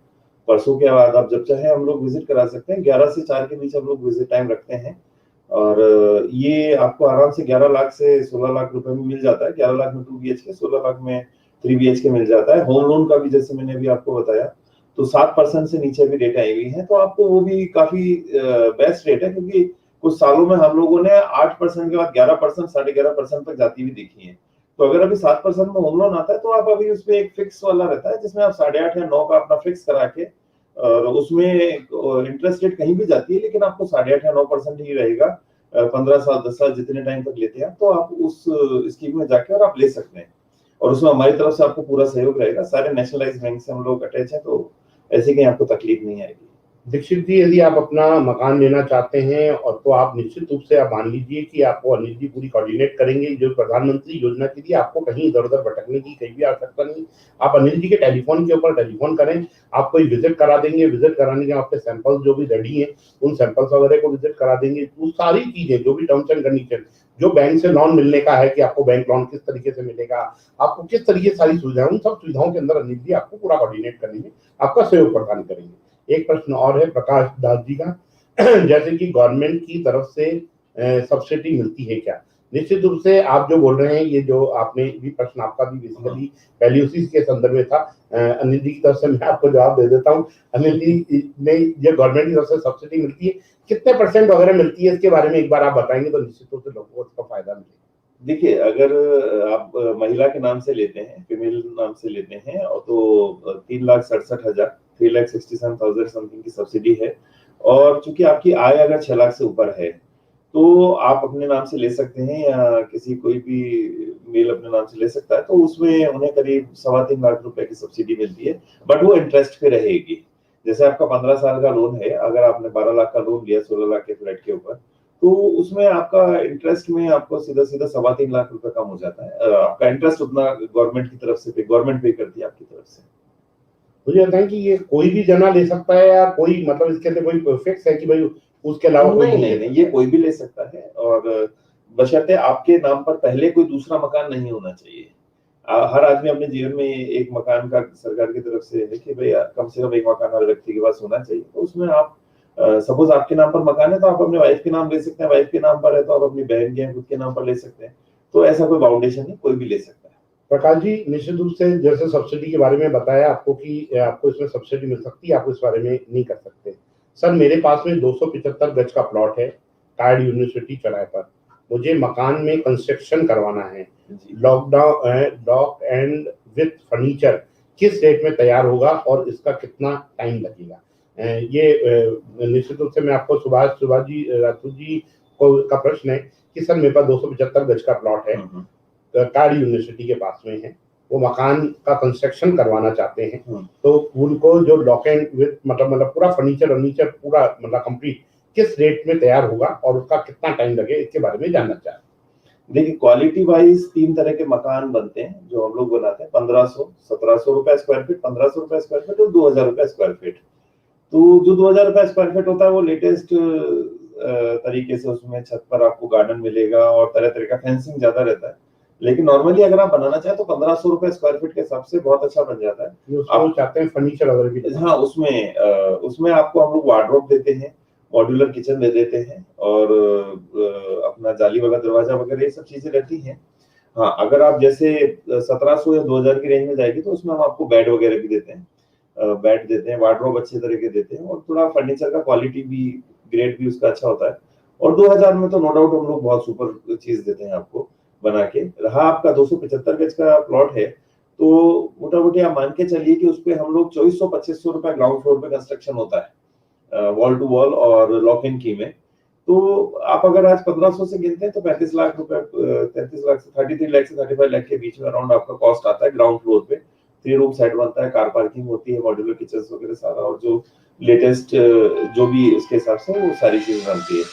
परसों के बाद आप जब चाहे हम लोग विजिट करा सकते हैं। 11 से 4 के बीच हम लोग विजिट टाइम रखते हैं, और ये आपको आराम से 11 लाख से 16 लाख रुपए में मिल जाता है। 11 लाख में 2 BHK, 16 लाख में 3 BHK मिल जाता है। होम लोन का भी जैसे मैंने अभी आपको बताया, तो 7% से नीचे भी रेट आई हुई है, तो आपको वो भी काफी बेस्ट रेट है, क्योंकि कुछ सालों में हम लोगों ने 8% के बाद 11%, 11.5% तक जाती हुई देखी है। तो अगर अभी 7% में होम लोन आता है तो आप अभी उसमें एक फिक्स वाला रहता है, जिसमें आप 8.5 या 9 का अपना फिक्स करा के, और उसमें इंटरेस्ट रेट कहीं भी जाती है, लेकिन आपको 8.5 या 9% ही रहेगा। 15 साल 10 साल जितने टाइम तक लेते हैं, तो आप उस स्कीम में जाके और आप ले सकते हैं, और उसमें हमारी तरफ से आपको पूरा सहयोग रहेगा। सारे नेशनलाइज्ड बैंक से हम लोग अटैच हैं, तो ऐसी कहीं आपको तकलीफ नहीं आएगी। दीक्षित जी, यदि आप अपना मकान लेना चाहते हैं, और तो आप निश्चित रूप से आप मान लीजिए कि आपको अनिल जी पूरी कोऑर्डिनेट करेंगे। जो प्रधानमंत्री योजना के लिए आपको कहीं इधर उधर भटकने की कहीं भी आवश्यकता नहीं। आप अनिल जी के टेलीफोन के ऊपर टेलीफोन करें, आपको विजिट करा देंगे। विजिट कराने के आपके सैंपल्स जो भी रेडी हैं, उन सैंपल्स वगैरह को विजिट करा देंगे। वो सारी चीजें, जो भी टर्म्स एंड कंडीशन, जो बैंक से लोन मिलने का है कि आपको बैंक लोन किस तरीके से मिलेगा, आपको किस तरीके से सारी सुविधाएं, उन सब सुविधाओं के अंदर अनिल जी आपको पूरा कोऑर्डिनेट करेंगे, आपका सहयोग प्रदान करेंगे। एक प्रश्न और है प्रकाश दास जी का, जैसे कि गवर्नमेंट की तरफ से सब्सिडी मिलती है क्या? निश्चित रूप से आप जो बोल रहे हैं, ये जो आपने भी प्रश्न, आपका भी बेसिकली पहले उसी के संदर्भ में था। अनिल जी की तरफ से मैं आपको जवाब दे देता हूँ। अनिल जी ने, ये गवर्नमेंट की तरफ से सब्सिडी मिलती है, कितने % वगैरह मिलती है, इसके बारे में एक बार आप बताएंगे तो निश्चित रूप से लोगों को इसका फायदा मिलेगा। देखिए, अगर आप महिला के नाम से लेते हैं, फीमेल नाम से लेते हैं, और तो 3,67,000, 3,67,000 समथिंग की सब्सिडी है। और चूंकि आपकी आय अगर 6 लाख से ऊपर है, तो आप अपने नाम से ले सकते हैं, या किसी कोई भी मेल अपने नाम से ले सकता है, तो उसमें उन्हें करीब 3.25 लाख रुपए की सब्सिडी मिलती है, बट वो इंटरेस्ट पे रहेगी। जैसे आपका 15 साल का लोन है, अगर आपने 12 लाख का लोन लिया 16 लाख के फ्लैट के ऊपर, तो उसमें आपका इंटरेस्ट में आपको सीधा 3.25 लाख रुपए कम हो जाता है। आपका इंटरेस्ट उतना गवर्नमेंट की तरफ से गवर्नमेंट पे करती है आपकी तरफ से। मुझे बताएं कि ये कोई भी जना ले सकता है या कोई मतलब इसके अंदर कोई फिक्स है कि भाई उसके अलावा कोई नहीं नहीं नहीं, ये कोई भी ले सकता है, और बशर्ते आपके नाम पर पहले कोई दूसरा मकान नहीं होना चाहिए। हर आदमी अपने जीवन में एक मकान का सरकार की तरफ से है कि भाई कम से कम एक मकान हर व्यक्ति के पास होना चाहिए। तो उसमें आप सपोज आपके नाम पर मकान है तो आप अपने वाइफ के नाम ले सकते हैं, वाइफ के नाम पर है तो आप अपनी बहन के खुद के नाम पर ले सकते हैं। तो ऐसा कोई बाउंडेशन नहीं, कोई भी ले सकता है। प्रकाश जी, निश्चित रूप से जैसे सब्सिडी के बारे में बताया आपको कि आपको इसमें सब्सिडी मिल सकती है, आप इस बारे में नहीं कर सकते। सर, मेरे पास में 275 गज का प्लॉट है टायर्ड यूनिवर्सिटी चौराहे पर। मुझे मकान में कंस्ट्रक्शन करवाना है, लॉक एंड विथ फर्नीचर किस रेट में तैयार होगा और इसका कितना टाइम लगेगा? ये निश्चित रूप से मैं आपको सुभाष जी राठौर जी का प्रश्न है कि सर मेरे पास 275 गज का प्लॉट है, टायर्ड यूनिवर्सिटी के पास में है, वो मकान का कंस्ट्रक्शन करवाना चाहते हैं, तो उनको जो लॉक एंड विथ मतलब पूरा फर्नीचर पूरा मतलब कंप्लीट किस रेट में तैयार होगा और उसका कितना टाइम लगे, इसके बारे में जानना चाहते हैं। देखिए, क्वालिटी वाइज 3 तरह के मकान बनते हैं जो हम लोग बनाते हैं। 1500-1700 रुपए स्क्वायर फीट, 1500 रुपए स्क्वायर फीट और 2000 रुपए स्क्वायर फीट। तो जो 2000 रुपए स्क्वायर फीट होता है वो लेटेस्ट तरीके से उसमें छत पर आपको गार्डन मिलेगा और तरह तरह का फेंसिंग ज्यादा रहता है। लेकिन नॉर्मली अगर आप बनाना चाहें तो 1500 रुपए स्क्वायर फीट के हिसाब से बहुत अच्छा बन जाता है। आप चाहते हैं फर्नीचर वगैरह भी? हाँ, उसमें आपको हम लोग वार्डरोब देते हैं, मॉड्यूलर किचन दे देते हैं और अपना जाली वाला दरवाजा वगैरह ये सब चीजें रहती हैं। हाँ, अगर आप जैसे 1700 या 2000 की रेंज में जाएगी तो उसमें हम आपको बेड वगैरह भी देते हैं, बेड देते हैं, वार्डरोब अच्छे तरह के देते हैं और थोड़ा फर्नीचर का क्वालिटी भी, ग्रेड भी उसका अच्छा होता है। और 2000 में तो नो डाउट हम लोग बहुत सुपर चीज देते हैं आपको बना के। रहा आपका 275 गज का प्लॉट है तो मोटा मोटी आप मान के चलिए कि उस पर हम लोग 2400-2500 रुपए ग्राउंड फ्लोर पे कंस्ट्रक्शन होता है, वॉल टू वॉल और लॉक इन की में। तो आप अगर आज 1500 से गिनते हैं तो 35 लाख रुपए, 33 लाख से 33 लाख से 35 लाख के बीच में अराउंड आपका कॉस्ट आता है ग्राउंड फ्लोर पे। 3 रूम सेट बनता है, कार पार्किंग होती है, मॉड्यूलर किचन वगैरह सारा, और जो लेटेस्ट जो भी उसके हिसाब से वो सारी चीजें बनती है।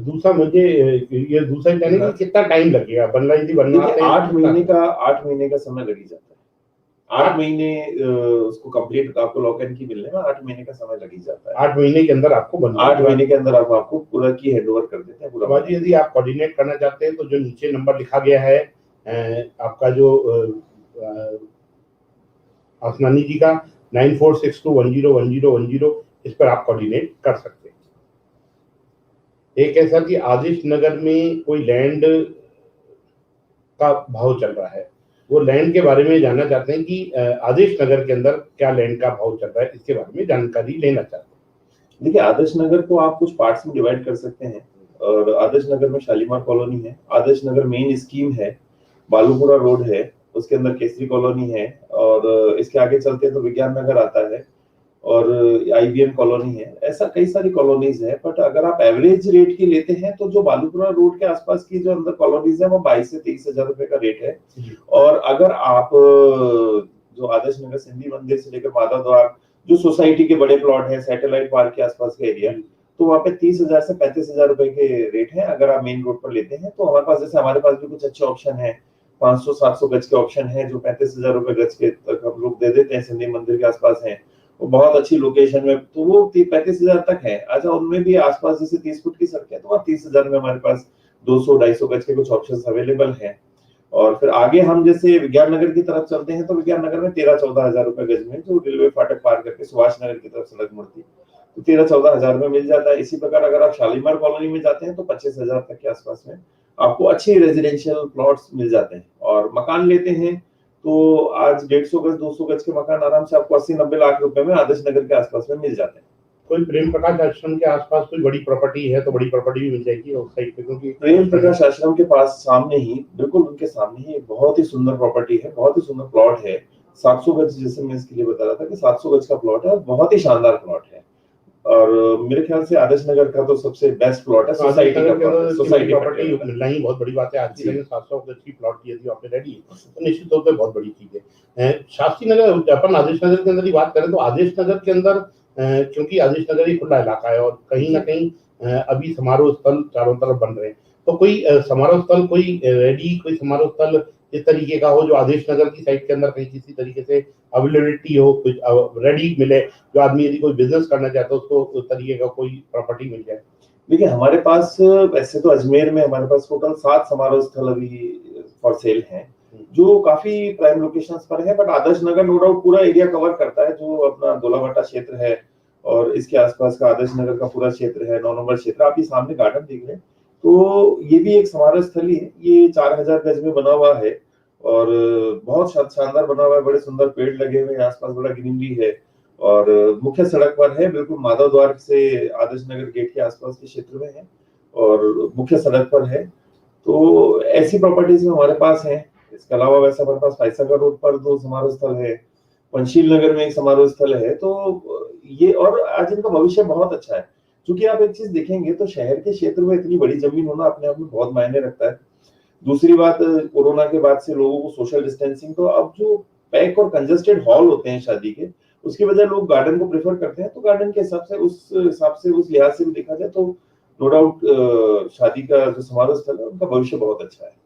दूसरा मुझे ये दूसरा कहने कि कितना टाइम लगेगा बनना? यदि बनना है 8 महीने का समय लग ही जाता है। 8 महीने उसको कंप्लीट आपको लॉक इन की मिलने में 8 महीने का समय लग ही जाता है। 8 महीने के अंदर आपको बनना, 8 महीने के अंदर आप आपको पूरा की हैंडओवर कर देते हैं पूरा। यदि आप कोऑर्डिनेट करना चाहते हैं तो जो नीचे नंबर लिखा गया है आपका जो आसमानी जी का 9462101010, इस पर आप कोऑर्डिनेट कर सकते हैं। एक ऐसा कि आदिश नगर में कोई लैंड का भाव चल रहा है, वो लैंड के बारे में जानना चाहते हैं कि आदिश नगर के अंदर क्या लैंड का भाव चल रहा है, इसके बारे में जानकारी लेना चाहते हैं। देखिए, आदर्श नगर को आप कुछ पार्ट्स में डिवाइड कर सकते हैं और आदर्श नगर में शालीमार कॉलोनी है, आदर्श नगर मेन स्कीम है, बालूपुरा रोड है, उसके अंदर केसरी कॉलोनी है, और इसके आगे चलते हैं तो विज्ञान नगर आता है और आईबीएम कॉलोनी है। ऐसा कई सारी कॉलोनीज है। बट अगर आप एवरेज रेट की लेते हैं तो जो बालूपुरा रोड के आसपास की जो अंदर कॉलोनीज है वो 22 से 23 हजार रुपए का रेट है। और अगर आप जो आदर्श नगर सिंधी मंदिर से लेकर माधव द्वार जो सोसाइटी के बड़े प्लॉट है, सैटेलाइट पार्क के आसपास का एरिया, तो वहाँ पे 30,000 से 35,000 रुपए के रेट है अगर आप मेन रोड पर लेते हैं। तो हमारे पास, जैसे हमारे पास भी कुछ अच्छे ऑप्शन है, 500-700 गज के ऑप्शन है जो 35,000 रुपए गज के तक हम लोग दे देते हैं, सिंधी मंदिर के आसपास है, वो बहुत अच्छी लोकेशन में, तो वो 35,000 तक है। अच्छा, उनमें भी आसपास जैसे 30 फुट की सड़क है तो वहाँ 30,000 में हमारे पास 200-250 गज के कुछ ऑप्शंस अवेलेबल हैं। और फिर आगे हम जैसे विज्ञान नगर की तरफ चलते हैं तो विज्ञान नगर में 13-14 हजार रुपए गज में, जो रेलवे फाटक पार करके सुभाष नगर की तरफ सड़क मुड़ती है, तो 13-14 हजार में मिल जाता है। इसी प्रकार अगर आप शालीमार कॉलोनी में जाते हैं तो 25,000 तक के आसपास में आपको अच्छे रेजिडेंशियल प्लॉट्स मिल जाते हैं। और मकान लेते हैं तो आज 150 गज 200 गज के मकान आराम से आपको 80-90 लाख रुपए में आदर्श नगर के आसपास में मिल जाते हैं। कोई प्रेम प्रकाश आश्रम के आसपास कोई बड़ी प्रॉपर्टी है तो बड़ी प्रॉपर्टी भी मिल जाएगी उस साइड पे, क्योंकि प्रेम प्रकाश आश्रम के पास सामने ही, बिल्कुल उनके सामने ही एक बहुत ही सुंदर प्रॉपर्टी है, बहुत ही सुंदर प्लॉट है। 700 गज, जैसे मैं इसके लिए बता रहा था कि 700 गज का प्लॉट है, बहुत ही शानदार प्लॉट है। और मेरे ख्याल से आदर्श नगर का तो सबसे बेस्ट प्लॉट है, सोसाइटी का, सोसाइटी प्रॉपर्टी मिलना ही बहुत बड़ी बात है। आज की डेट में 700 गज की प्लॉट की यदि आपने रेडी है तो निश्चित तौर पे बहुत बड़ी चीज है। शास्त्री नगर, अपन आदेश नगर के अंदर ही बात करें तो आदेश नगर के अंदर क्योंकि आदेश नगर ही खुला इलाका है और कहीं ना कहीं अभी समारोह स्थल चारों तरफ बन रहे हैं, तो कोई समारोह स्थल, कोई रेडी कोई समारोह स्थल इस तरीके का हो जो आदेश नगर की साइड के अंदर कहीं किसी तरीके से अवेलेबिलिटी हो, कुछ रेडी मिले, जो आदमी यदि कोई बिजनेस करना चाहता है उसको उस तरीके का कोई प्रॉपर्टी मिल जाए। देखिए हमारे पास वैसे तो अजमेर में हमारे पास टोटल 7 समारोह स्थल अभी फॉर सेल हैं, जो काफी प्राइम लोकेशंस पर है, but Adarsh Nagar no doubt पूरा एरिया कवर करता है, जो अपना दोलावटा क्षेत्र है और इसके आसपास का आदर्श नगर का पूरा क्षेत्र है, 9 नंबर क्षेत्र। आप ये सामने गार्डन देख रहे हैं, तो ये भी एक समारोह स्थल ही है। ये 4000 गज में बना हुआ है और बहुत शानदार बना हुआ है, बड़े सुंदर पेड़ लगे हुए हैं, आसपास बड़ा ग्रीनरी है और मुख्य सड़क पर है, बिल्कुल माधव द्वार से आदर्श नगर गेट के आसपास के क्षेत्र में है और मुख्य सड़क पर है। तो ऐसी प्रॉपर्टीज में हमारे पास है। इसके अलावा वैसे हमारे पास फाइसागर रोड पर 2 समारोह स्थल है, पंचशील नगर में एक समारोह स्थल है। तो ये और आज इनका भविष्य बहुत अच्छा है, क्योंकि आप एक चीज देखेंगे तो शहर के क्षेत्र में इतनी बड़ी जमीन होना अपने आप में बहुत मायने रखता है। दूसरी बात, कोरोना के बाद से लोगों को सोशल डिस्टेंसिंग, तो अब जो पैक और कंजेस्टेड हॉल होते हैं शादी के, उसकी वजह लोग गार्डन को प्रेफर करते हैं। तो गार्डन के हिसाब से उस लिहाज से भी देखा जाए तो नो डाउट शादी का जो समारोह स्थल है उनका भविष्य बहुत अच्छा है।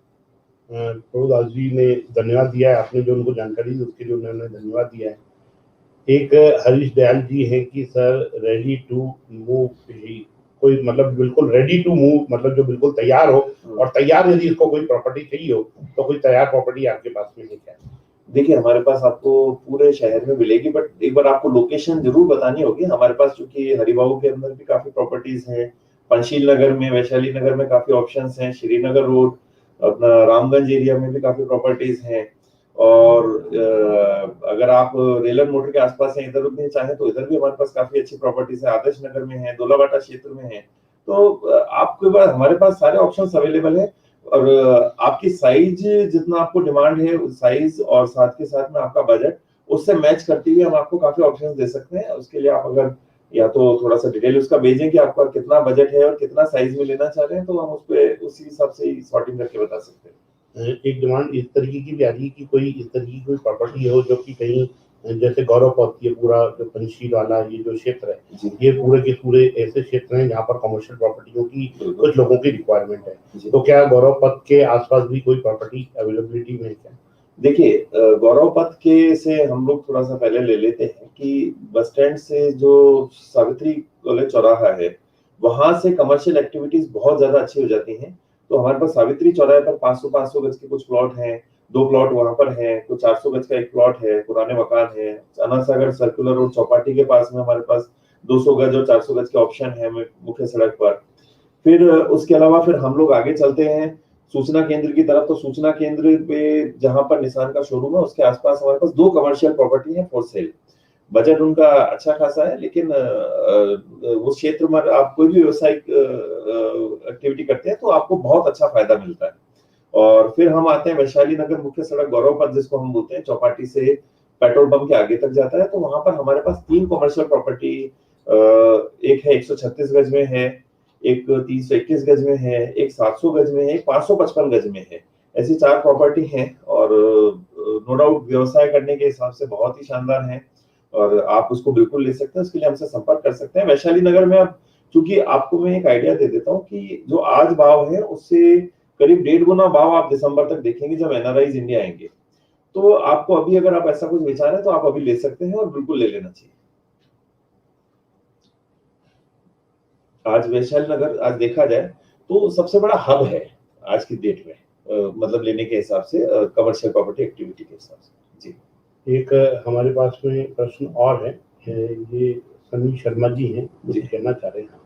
प्रभुदास जी ने धन्यवाद दिया है, आपने जो उनको जानकारी दी उसके लिए उन्होंने धन्यवाद दिया है। एक हरीश दयाल जी है कि सर रेडी टू मूव, कोई मतलब बिल्कुल रेडी टू मूव, मतलब जो बिल्कुल तैयार हो, और तैयार यदि इसको कोई प्रॉपर्टी चाहिए हो तो कोई तैयार प्रॉपर्टी आपके पास में है क्या? देखिए हमारे पास आपको पूरे शहर में मिलेगी, बट एक बार आपको लोकेशन जरूर बतानी होगी। हमारे पास चूंकि हरिबाऊ के अंदर भी काफी प्रॉपर्टीज हैं, पंचशील नगर में, वैशाली नगर में काफी ऑप्शंस हैं, श्रीनगर रोड, अपना रामगंज एरिया में भी काफी प्रॉपर्टीज हैं और अगर आप रेलर मोटर के आसपास हैं, इधर उधर चाहें तो इधर भी हमारे पास काफी अच्छी प्रॉपर्टीज है, आदर्श नगर में है, दोलावाटा क्षेत्र में है। तो आपके पास हमारे पास सारे ऑप्शंस अवेलेबल है और आपकी साइज जितना आपको डिमांड है, उस साइज और साथ के साथ में आपका बजट, उससे मैच करते हुए हम आपको काफी ऑप्शंस दे सकते हैं। उसके लिए आप अगर या तो थोड़ा सा डिटेल उसका भेजें कि आपका कितना बजट है और कितना साइज में लेना चाह रहे हैं, तो हम उस पे उसी हिसाब से सॉर्टिंग करके बता सकते हैं। एक डिमांड इस तरीके की भी आ रही है कि कोई इस तरीके की कोई प्रॉपर्टी हो जो कि कहीं जैसे गौरव पथ, ये पूरा जो पंचशील वाला ये जो क्षेत्र है, ये पूरे के पूरे ऐसे क्षेत्र हैं जहाँ पर कमर्शियल प्रॉपर्टियों की कुछ लोगों की रिक्वायरमेंट है। तो क्या गौरव पथ के आसपास भी कोई प्रॉपर्टी अवेलेबिलिटी में है क्या? देखिए गौरव पथ के से हम लोग थोड़ा सा पहले ले लेते हैं कि बस स्टैंड से जो सावित्री कॉलेज चौराहा है, वहां से कमर्शियल एक्टिविटीज बहुत ज्यादा अच्छी हो जाती हैं। तो हमारे पास सावित्री चौराहे पर 500 गज के कुछ प्लॉट हैं, 2 प्लॉट वहां पर हैं, कुछ 400 गज का एक प्लॉट है, पुराने मकान है। अनासागर सर्कुलर रोड चौपाटी के पास में हमारे पास 200 गज और 400 गज के ऑप्शन है मुख्य सड़क पर। फिर उसके अलावा फिर हम लोग आगे चलते हैं सूचना केंद्र की तरफ। तो सूचना केंद्र पे जहां पर निसान का शोरूम है, उसके आसपास हमारे पास 2 कमर्शियल प्रॉपर्टी है फॉर सेल। बजट उनका अच्छा खासा है, लेकिन उस क्षेत्र में आप कोई भी व्यवसायिक एक्टिविटी करते हैं तो आपको बहुत अच्छा फायदा मिलता है। और फिर हम आते हैं वैशाली नगर मुख्य सड़क गौरव पथ, जिसको हम बोलते हैं, चौपाटी से पेट्रोल पंप के आगे तक जाता है। तो वहां पर हमारे पास 3 कमर्शियल प्रॉपर्टी, एक है 136 गज में है, एक 321 गज में है, एक 700 गज में है, एक 555 गज में है। ऐसी 4 प्रॉपर्टी हैं और नो डाउट व्यवसाय करने के हिसाब से बहुत ही शानदार है और आप उसको बिल्कुल ले सकते हैं। उसके लिए हमसे संपर्क कर सकते हैं। वैशाली नगर में अब चूंकि आपको मैं एक आइडिया दे देता हूँ कि जो आज भाव है उससे करीब 1.5 गुना भाव आप दिसंबर तक देखेंगे जब एनआरआईज इंडिया आएंगे। तो आपको अभी अगर आप ऐसा कुछ विचार है तो आप अभी ले सकते हैं और बिल्कुल ले लेना चाहिए। आज वैशाली नगर आज देखा जाए तो सबसे बड़ा हब है आज की डेट में, मतलब लेने के हिसाब से, कमर्शियल प्रॉपर्टी एक्टिविटी के हिसाब से। जी, एक हमारे पास में प्रश्न और है, ये सनी शर्मा जी हैं, कुछ कहना चाह रहे हैं।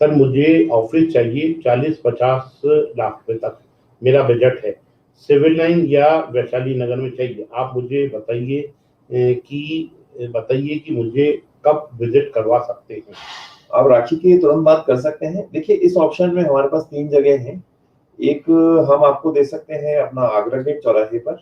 सर मुझे ऑफिस चाहिए 40-50 लाख रुपए तक, मेरा बजट है, सिविल लाइन या वैशाली नगर में चाहिए। आप मुझे बताइए कि मुझे कब विजिट करवा सकते हैं। आप राखी की तुरंत बात कर सकते हैं। देखिए इस ऑप्शन में हमारे पास 3 जगह हैं। एक हम आपको दे सकते हैं अपना आगरा गेट चौराहे पर,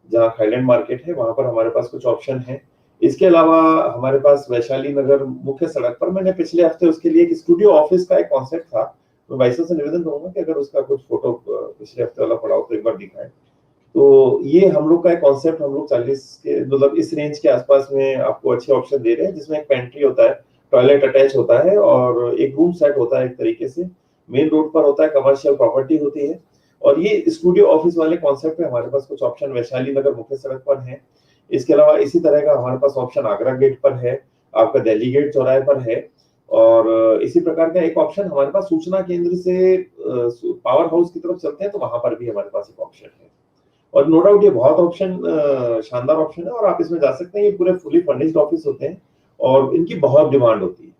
जहाँ थाईलैंड मार्केट है, वहां पर हमारे पास कुछ ऑप्शन है। इसके अलावा हमारे पास वैशाली नगर मुख्य सड़क पर, मैंने पिछले हफ्ते उसके लिए एक स्टूडियो ऑफिस का एक कॉन्सेप्ट था, मैं भाई साहब से निवेदन करूंगा कि अगर उसका कुछ फोटो पिछले हफ्ते वाला पड़ा हो तो एक बार दिखाएं। तो ये हम लोग का एक कॉन्सेप्ट, हम लोग 40 के मतलब इस रेंज के आसपास में आपको अच्छे ऑप्शन दे रहे हैं, जिसमें एक पेंट्री होता है, टॉयलेट अटैच होता है और एक रूम सेट होता है। एक तरीके से मेन रोड पर होता है, कमर्शियल प्रॉपर्टी होती है और ये स्टूडियो ऑफिस वाले कॉन्सेप्ट में हमारे पास कुछ ऑप्शन वैशाली नगर मुख्य सड़क पर है। इसके अलावा इसी तरह का हमारे पास ऑप्शन आगरा गेट पर है, आपका दिल्ली गेट चौराहे पर है, और इसी प्रकार का एक ऑप्शन हमारे पास सूचना केंद्र से पावर हाउस की तरफ चलते हैं तो वहां पर भी हमारे पास एक ऑप्शन है। और नो डाउट ये बहुत ऑप्शन शानदार ऑप्शन है, और आप इसमें जा सकते हैं। ये पूरे फुली फर्निश्ड ऑफिस होते हैं और इनकी बहुत डिमांड होती है,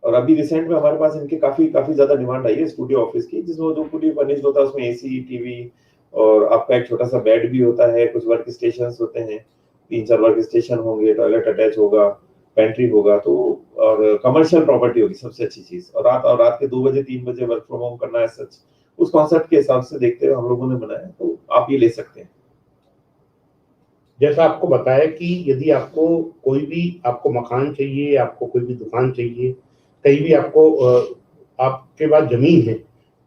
और अभी रिसेंट में हमारे पास इनके काफी काफी ज्यादा डिमांड आई है स्टूडियो ऑफिस की, जिसमें जो पूरी फर्निश्ड होता है उसमें एसी, टीवी और आपका एक छोटा सा बेड भी होता है, कुछ वर्क स्टेशन होते हैं, 3-4 वर्क स्टेशन होंगे, टॉयलेट अटैच होगा, पेंट्री होगा, तो और कमर्शियल प्रॉपर्टी होगी सबसे अच्छी चीज। और रात के 2 बजे 3 बजे वर्क फ्रॉम होम करना है, सच उस कॉन्सेप्ट के हिसाब से देखते हुए हम लोगों ने बनाया, तो आप ये ले सकते हैं। जैसा आपको बताया कि यदि आपको कोई भी आपको मकान चाहिए, आपको कोई भी दुकान चाहिए, कहीं भी आपको आपके पास जमीन है,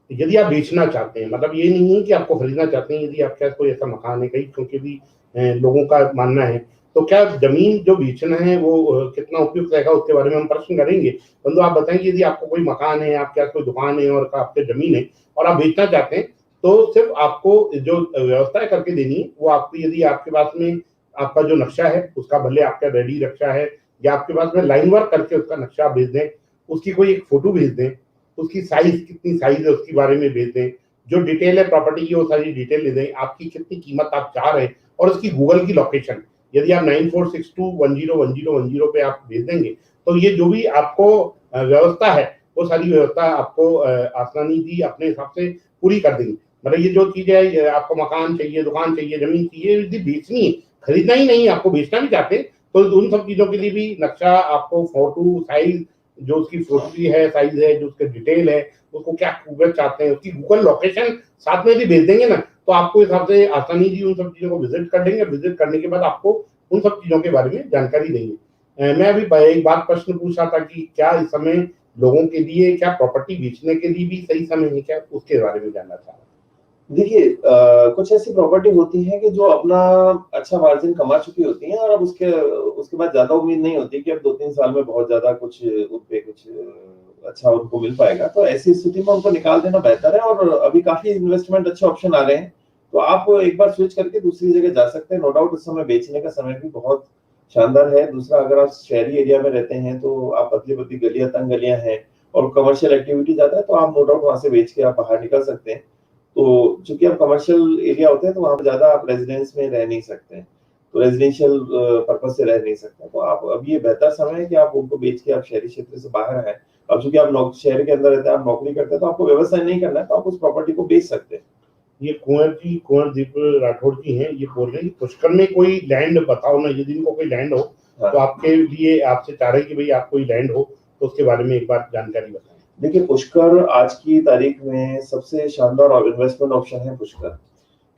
यदि आप बेचना चाहते हैं, मतलब ये नहीं है कि आपको खरीदना चाहते हैं, यदि आपके पास कोई ऐसा मकान है कहीं, क्योंकि भी लोगों का मानना है, तो क्या जमीन जो बेचना है वो कितना उपयुक्त रहेगा उसके बारे में हम प्रश्न करेंगे। परंतु आप बताएंगे यदि आपको कोई मकान है, आपके पास कोई दुकान है और आपके जमीन है और आप बेचना चाहते हैं, तो सिर्फ आपको जो व्यवस्था करके देनी है वो आपको, यदि आपके पास में आपका जो नक्शा है उसका भले आपका रेडी नक्शा है या आपके पास में लाइन वर्क करके उसका नक्शा भेज दें, उसकी कोई एक फोटो भेज दें, उसकी साइज कितनी साइज है उसके बारे में भेज दें, जो डिटेल है प्रॉपर्टी की वो सारी डिटेल ले दें, आपकी कितनी कीमत आप चाह रहे हैं और उसकी गूगल की लोकेशन यदि आप 9462101010 पे आप भेज देंगे, तो ये जो भी आपको व्यवस्था है वो सारी व्यवस्था आपको आसानी जी अपने हिसाब से पूरी कर देंगे। मतलब ये जो चीजें आपको मकान चाहिए, दुकान चाहिए, जमीन चाहिए, यदि बेचनी है, खरीदना ही नहीं, आपको बेचना भी चाहते हैं, तो उन सब चीजों के लिए भी नक्शा, आपको फोटो साइज, जो उसकी फोटो की है साइज है, जो उसके डिटेल है, उसको क्या गूगल चाहते हैं, उसकी गूगल लोकेशन साथ में भी भेज देंगे ना, तो आपको हिसाब से आसानी जी उन सब चीजों को विजिट कर देंगे। विजिट करने के बाद आपको उन सब चीजों के बारे में जानकारी देंगे। मैं अभी एक बात प्रश्न पूछ रहा था कि क्या इस समय लोगों के लिए क्या प्रॉपर्टी बेचने के लिए भी सही समय है क्या, उसके बारे में जानना चाह रहा हूँ। देखिए, कुछ ऐसी प्रॉपर्टी होती है कि जो अपना अच्छा मार्जिन कमा चुकी होती हैं, और अब उसके बाद ज्यादा उम्मीद नहीं होती कि अब 2-3 साल में बहुत ज्यादा कुछ उनपे कुछ अच्छा उनको मिल पाएगा, तो ऐसी स्थिति में उनको निकाल देना बेहतर है। और अभी काफी इन्वेस्टमेंट अच्छे ऑप्शन आ रहे हैं, तो आप एक बार स्विच करके दूसरी जगह जा सकते हैं। नो डाउट उस समय बेचने का समय भी बहुत शानदार है। दूसरा, अगर आप शहरी एरिया में रहते हैं तो आप पतली पतली गलियां, तंग गलियां हैं और कमर्शियल एक्टिविटी ज्यादा है, तो आप नो डाउट वहां से बेच के आप बाहर निकल सकते हैं। तो चूंकि अब कमर्शियल एरिया होते हैं तो वहां पर ज्यादा आप रेजिडेंस में रह नहीं सकते हैं, तो रेजिडेंशियल पर्पज से रह नहीं सकते, तो आप अब ये बेहतर समय है कि आप उनको बेच के आप शहरी क्षेत्र से बाहर हैं। अब चूंकि आप शहर के अंदर रहते हैं, आप नौकरी करते हैं, तो आपको व्यवसाय नहीं करना है, तो आप उस प्रॉपर्टी को बेच सकते हैं। ये कुंवरदीप राठौड़ जी हैं, ये बोल रहे हैं पुष्कर में कोई लैंड बताओ ना, यदि इनको कोई लैंड हो तो आपके लिए आपसे चाह रहे हैं कि भाई आप कोई लैंड हो तो उसके बारे में एक बार जानकारी बताएं। देखिए, पुष्कर आज की तारीख में सबसे शानदार इन्वेस्टमेंट ऑप्शन है पुष्कर,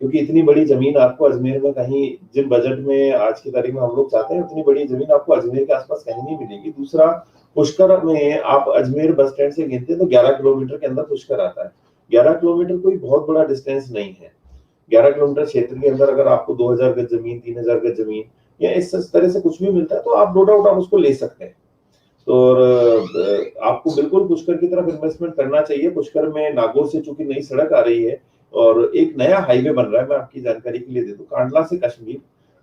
क्योंकि इतनी बड़ी जमीन आपको अजमेर में कहीं, जिन बजट में आज की तारीख में हम लोग चाहते हैं, उतनी बड़ी जमीन आपको अजमेर के आसपास कहीं नहीं मिलेगी। दूसरा, पुष्कर में आप अजमेर बस स्टैंड से गिनते हैं तो 11 किलोमीटर के अंदर पुष्कर आता है। 11 किलोमीटर कोई बहुत बड़ा डिस्टेंस नहीं है। 11 किलोमीटर क्षेत्र के अंदर अगर आपको 2000 गज जमीन, 3000 गज जमीन या इस तरह से कुछ भी मिलता है, तो आप नो डाउट आप उसको ले सकते हैं। और आपको बिल्कुल पुष्कर की तरफ इन्वेस्टमेंट करना चाहिए। पुष्कर में नागौर से चूंकि नई सड़क आ रही है और एक नया हाईवे बन रहा है, मैं आपकी जानकारी के लिए दे दूं, कांडला से कश्मीर,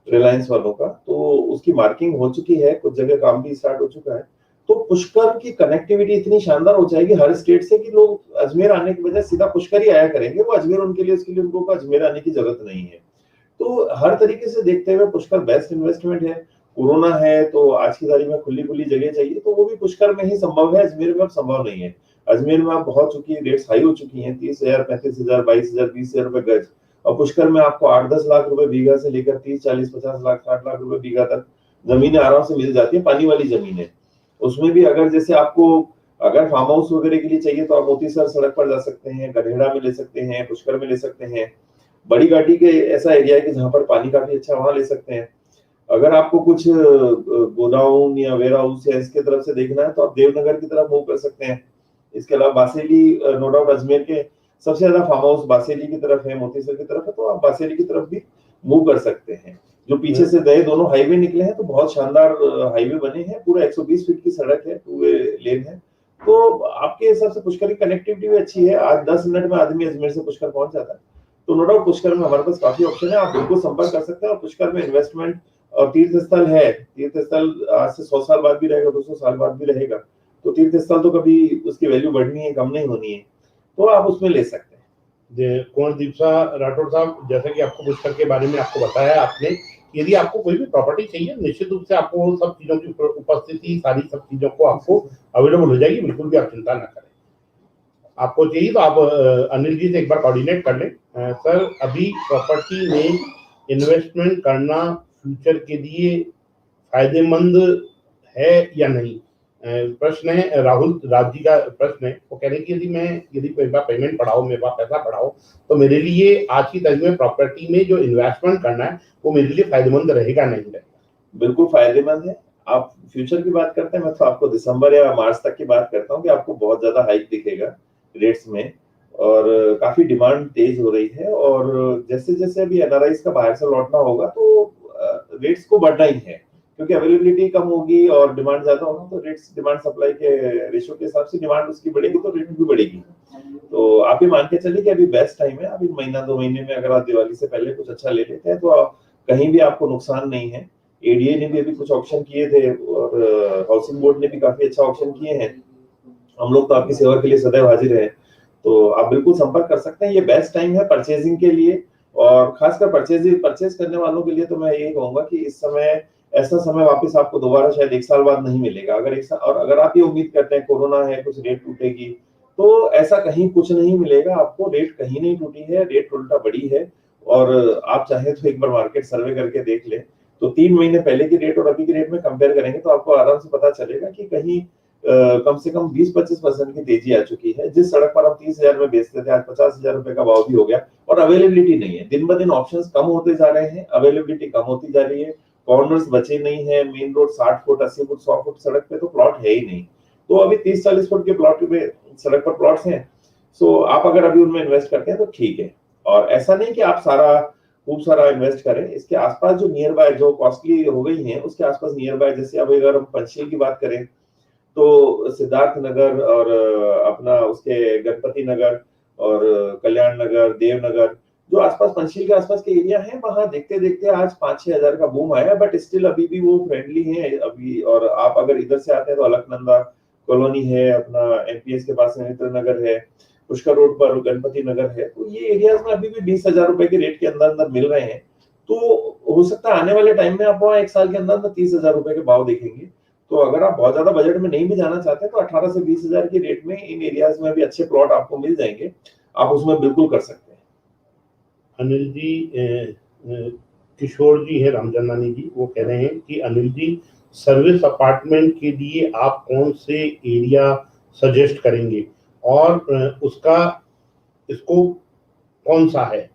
रिलायंस वालों का, तो उसकी मार्किंग हो चुकी है, कुछ जगह काम भी स्टार्ट हो चुका है। तो पुष्कर की कनेक्टिविटी इतनी शानदार हो जाएगी हर स्टेट से कि लोग अजमेर आने की बजाय सीधा पुष्कर ही आया करेंगे। वो अजमेर उनके लिए, उसके लिए उनको अजमेर आने की जरूरत नहीं है। तो हर तरीके से देखते हुए पुष्कर बेस्ट इन्वेस्टमेंट है। कोरोना है तो आज की तारीख में खुली खुली जगह चाहिए, तो वो भी पुष्कर में ही संभव है, अजमेर में अब संभव नहीं है। अजमेर में आप बहुत चुकी रेट्स हाई हो चुकी हैं, 30,000, 35,000, 22,000, 20,000 रुपए गज। और पुष्कर में आपको 8-10 लाख रुपए बीघा से लेकर 30, 40, 50 लाख, 60 लाख रुपए बीघा तक जमीनें आराम से मिल जाती है, पानी वाली जमीनें। उसमें भी अगर जैसे आपको अगर फार्म हाउस वगैरह के लिए चाहिए तो आप मोतीसर सड़क पर जा सकते हैं, गढ़ेड़ा में ले सकते हैं, पुष्कर में ले सकते हैं। बड़ी घाटी के ऐसा एरिया है कि जहां पर पानी काफी अच्छा, वहां ले सकते हैं। अगर आपको कुछ गोडाउन या वेयर हाउस या इसके तरफ से देखना है तो आप देवनगर की तरफ मूव कर सकते हैं। इसके अलावा बासेली, नो डाउट अजमेर के सबसे ज्यादा फार्म हाउस बासेली की तरफ है, मोतीसर की तरफ है, तो आप बासेली की तरफ भी मूव कर सकते हैं। जो पीछे से नए दोनों हाईवे निकले हैं तो बहुत शानदार हाईवे बने हैं, पूरा 120 फीट की सड़क है, 2 वे लेन है, तो आपके हिसाब से पुष्कर की कनेक्टिविटी भी अच्छी है, आज 10 मिनट में आदमी अजमेर से पुष्कर पहुंच जाता है। तो नो डाउट पुष्कर में हमारे पास काफी ऑप्शन है, आप बिल्कुल संपर्क कर सकते हैं। और पुष्कर में इन्वेस्टमेंट और तीर्थ स्थल है, तीर्थ स्थल आज से 100 साल बाद भी रहेगा, 200 साल बाद भी रहेगा, तो तीर्थ स्थल तो कभी उसकी वैल्यू बढ़नी है, कम नहीं होनी है, तो आप उसमें ले सकते हैं। कुंवर दीपसा राठौर साहब, जैसा कि आपको पुष्कर के बारे में आपको बताया आपने, यदि आपको कोई भी प्रॉपर्टी चाहिए निश्चित रूप से आपको वो सब चीजों की उपस्थिति, सारी सब चीजों को आपको अवेलेबल हो जाएगी, बिल्कुल भी आप चिंता ना करें। आपको चाहिए तो आप अनिल जी से एक बार कोऑर्डिनेट कर लें। सर, अभी प्रॉपर्टी में इन्वेस्टमेंट करना फ्यूचर के लिए फायदेमंद है या नहीं? प्रश्न है राहुल राज जी का प्रश्न है। वो कह रहे हैं कि यदि मेरे पास पेमेंट पड़ाओ, मेरे पास पैसा पड़ाओ, तो मेरे लिए आज की तारीख में प्रॉपर्टी में जो इन्वेस्टमेंट करना है वो मेरे लिए फायदेमंद रहेगा नहीं रहेगा? बिल्कुल फायदेमंद है। आप फ्यूचर की बात करते हैं, मैं तो आपको दिसंबर या मार्च तक की बात करता हूँ कि आपको बहुत ज्यादा हाइक दिखेगा रेट्स में, और काफी डिमांड तेज हो रही है। और जैसे जैसे अभी एनआरआईज का बाहर से लौटना होगा तो रेट्स को बढ़ना ही है, क्योंकि अवेलेबिलिटी कम होगी और डिमांड ज्यादा होगा, तो रेट्स डिमांड सप्लाई के रेशियो के हिसाब से डिमांड उसकी बढ़ेगी तो रेट भी बढ़ेगी। तो आप ये मान के चलिए कि अभी बेस्ट टाइम है, अभी महीना 2 महीने में अगर आप दिवाली से पहले कुछ अच्छा ले लेते हैं तो कहीं भी आपको नुकसान नहीं है। एडीए ने भी अभी कुछ ऑप्शन किए थे और हाउसिंग बोर्ड ने भी काफी अच्छा ऑप्शन किए हैं। हम लोग तो आपकी सेवा के लिए सदैव हाजिर हैं, तो आप बिल्कुल संपर्क कर सकते हैं। ये बेस्ट टाइम है परचेजिंग के लिए, और खासकर परचेज करने वालों के लिए तो मैं यही कहूंगा कि इस समय ऐसा समय वापस आपको दोबारा शायद 1 साल बाद नहीं मिलेगा। अगर 1 साल, और अगर आप ये उम्मीद करते हैं कोरोना है कुछ रेट टूटेगी, तो ऐसा कहीं कुछ नहीं मिलेगा आपको। रेट कहीं नहीं टूटी है, रेट उल्टा बढ़ी है। और आप चाहे तो एक बार मार्केट सर्वे करके देख ले, तो 3 महीने पहले की रेट और अभी की रेट में कंपेयर करेंगे तो आपको आराम से पता चलेगा कि कहीं कम से कम 20-25% की तेजी आ चुकी है। जिस सड़क पर हम 30,000 में बेचते थे, आज 50,000 रुपए का भाव भी हो गया। और अवेलेबिलिटी नहीं है, दिन ब दिन ऑप्शंस कम होते जा रहे हैं, अवेलेबिलिटी कम होती जा रही है, कॉर्नर्स बचे नहीं है। Main road 60 foot 80 foot 100 foot सड़क पे तो प्लॉट है ही नहीं, तो अभी 30-40 फुट के प्लॉट पे सड़क पर प्लॉट्स हैं। सो आप अगर अभी उनमें इन्वेस्ट करते हैं तो ठीक है। और ऐसा नहीं कि आप खूब सारा इन्वेस्ट करें, इसके आसपास जो नियर बाय जो कॉस्टली हो गई हैं उसके आसपास नियर बाय, जैसे अब अगर हम पंचशील की बात करें तो सिद्धार्थ नगर और अपना उसके गणपति नगर और कल्याण नगर, देवनगर, जो आसपास पंचशील के आसपास के एरिया है, वहां देखते देखते आज 5-6 हजार का बूम आया, बट स्टिल अभी भी वो फ्रेंडली है अभी। और आप अगर इधर से आते हैं तो अलकनंदा कॉलोनी है, अपना एमपीएस के पास मित्र नगर है, पुष्कर रोड पर गणपति नगर है, तो ये एरियाज में अभी भी 20,000 रुपए के रेट के अंदर अंदर मिल रहे हैं। तो हो सकता है आने वाले टाइम में आप वहाँ 1 साल के अंदर 30,000 रुपए के भाव देखेंगे। तो अगर आप बहुत ज्यादा बजट में नहीं भी जाना चाहते तो 18 से 20,000 की रेट में इन एरियाज में भी अच्छे प्लॉट आपको मिल जाएंगे, आप उसमें बिल्कुल कर सकते हैं। अनिल जी, किशोर जी है रामचंदानी जी, वो कह रहे हैं कि अनिल जी, सर्विस अपार्टमेंट के लिए आप कौन से एरिया सजेस्ट करेंगे और उसका स्कोप कौन सा है?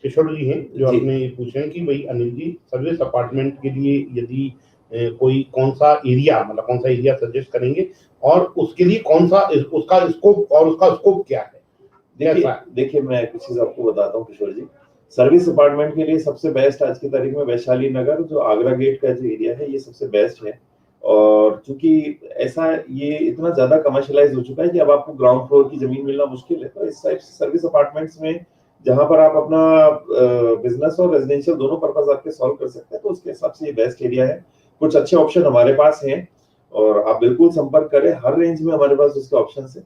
किशोर जी हैं जो आपने पूछे हैं कि भाई अनिल जी, सर्विस अपार्टमेंट के लिए यदि कोई कौन सा एरिया, मतलब कौन सा एरिया सजेस्ट करेंगे और उसके लिए कौन सा उसका स्कोप और उसका स्कोप क्या है? देखिए मैं कुछ चीज आपको बताता हूँ किशोर जी। सर्विस अपार्टमेंट के लिए सबसे बेस्ट आज की तारीख में वैशाली नगर, जो आगरा गेट का जो एरिया है, ये सबसे बेस्ट है। और चूंकि ऐसा ये इतना ज्यादा कमर्शियलाइज हो चुका है कि अब आपको ग्राउंड फ्लोर की जमीन मिलना मुश्किल है, तो इस टाइप से सर्विस अपार्टमेंट्स में जहां पर आप अपना बिजनेस और रेजिडेंशियल दोनों पर्पस आपके सॉल्व कर सकते हैं, तो उसके हिसाब से ये बेस्ट एरिया है। कुछ अच्छे ऑप्शन हमारे पास हैं और आप बिल्कुल संपर्क करें, हर रेंज में हमारे पास उसके ऑप्शन है,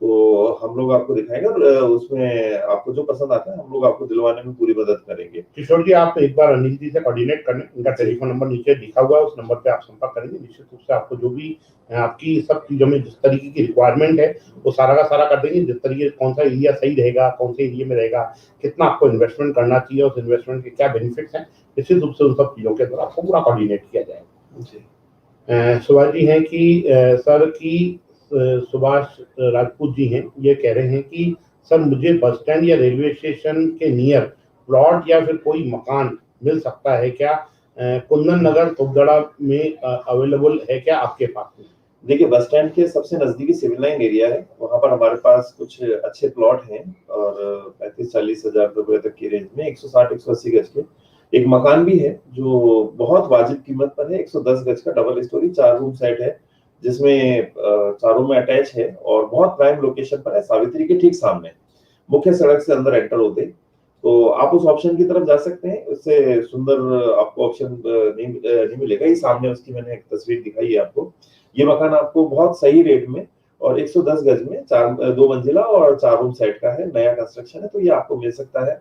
तो हम लोग आपको दिखाएंगे और उसमें आपको जो पसंद आता है हम लोग आपको दिलवाने में पूरी मदद करेंगे। किशोर जी, आप एक बार अनिल जी से कोऑर्डिनेट कर लें, इनका टेलीफोन नंबर नीचे लिखा हुआ है, उस नंबर पे आप संपर्क करेंगे। निश्चित रूप से आपको जो भी आपकी सब चीजों में जिस तरीके की रिक्वायरमेंट है वो सारा का सारा कर देंगे। जिस तरीके कौन सा एरिया सही रहेगा, कौन से एरिया में रहेगा, कितना आपको इन्वेस्टमेंट करना चाहिए, उस इन्वेस्टमेंट के क्या बेनिफिट्स हैं, निश्चित रूप से उन सब चीजों के अंदर आपको पूरा कोऑर्डिनेट किया जाएगा। सुभाष जी हैं कि सर की सुभाष राजपूत जी हैं, ये कह रहे हैं कि सर मुझे बस स्टैंड या रेलवे स्टेशन के नियर प्लॉट या फिर कोई मकान मिल सकता है क्या? कुंदन नगर तुगड़ा में अवेलेबल है क्या आपके पास में? देखिए बस स्टैंड के सबसे नजदीकी सिविल लाइन एरिया है, वहां पर हमारे पास कुछ अच्छे प्लॉट हैं और 35-40 हजार रुपए तक की रेंज में 160-180 गज के एक मकान भी है जो बहुत वाजिब कीमत पर है। 110 गज का डबल स्टोरी 4 रूम सेट है, जिसमें चारों में अटैच है और बहुत प्राइम लोकेशन पर है, सावित्री के ठीक सामने, मुख्य सड़क से अंदर एंटर होते। तो आप उस ऑप्शन की तरफ जा सकते हैं, उससे सुंदर आपको ऑप्शन नहीं मिलेगा। ये सामने उसकी मैंने एक तस्वीर दिखाई है आपको। ये मकान आपको बहुत सही रेट में और 110 गज में 2 मंजिला और 4 रूम सेट का है, नया कंस्ट्रक्शन है, तो ये आपको मिल सकता है।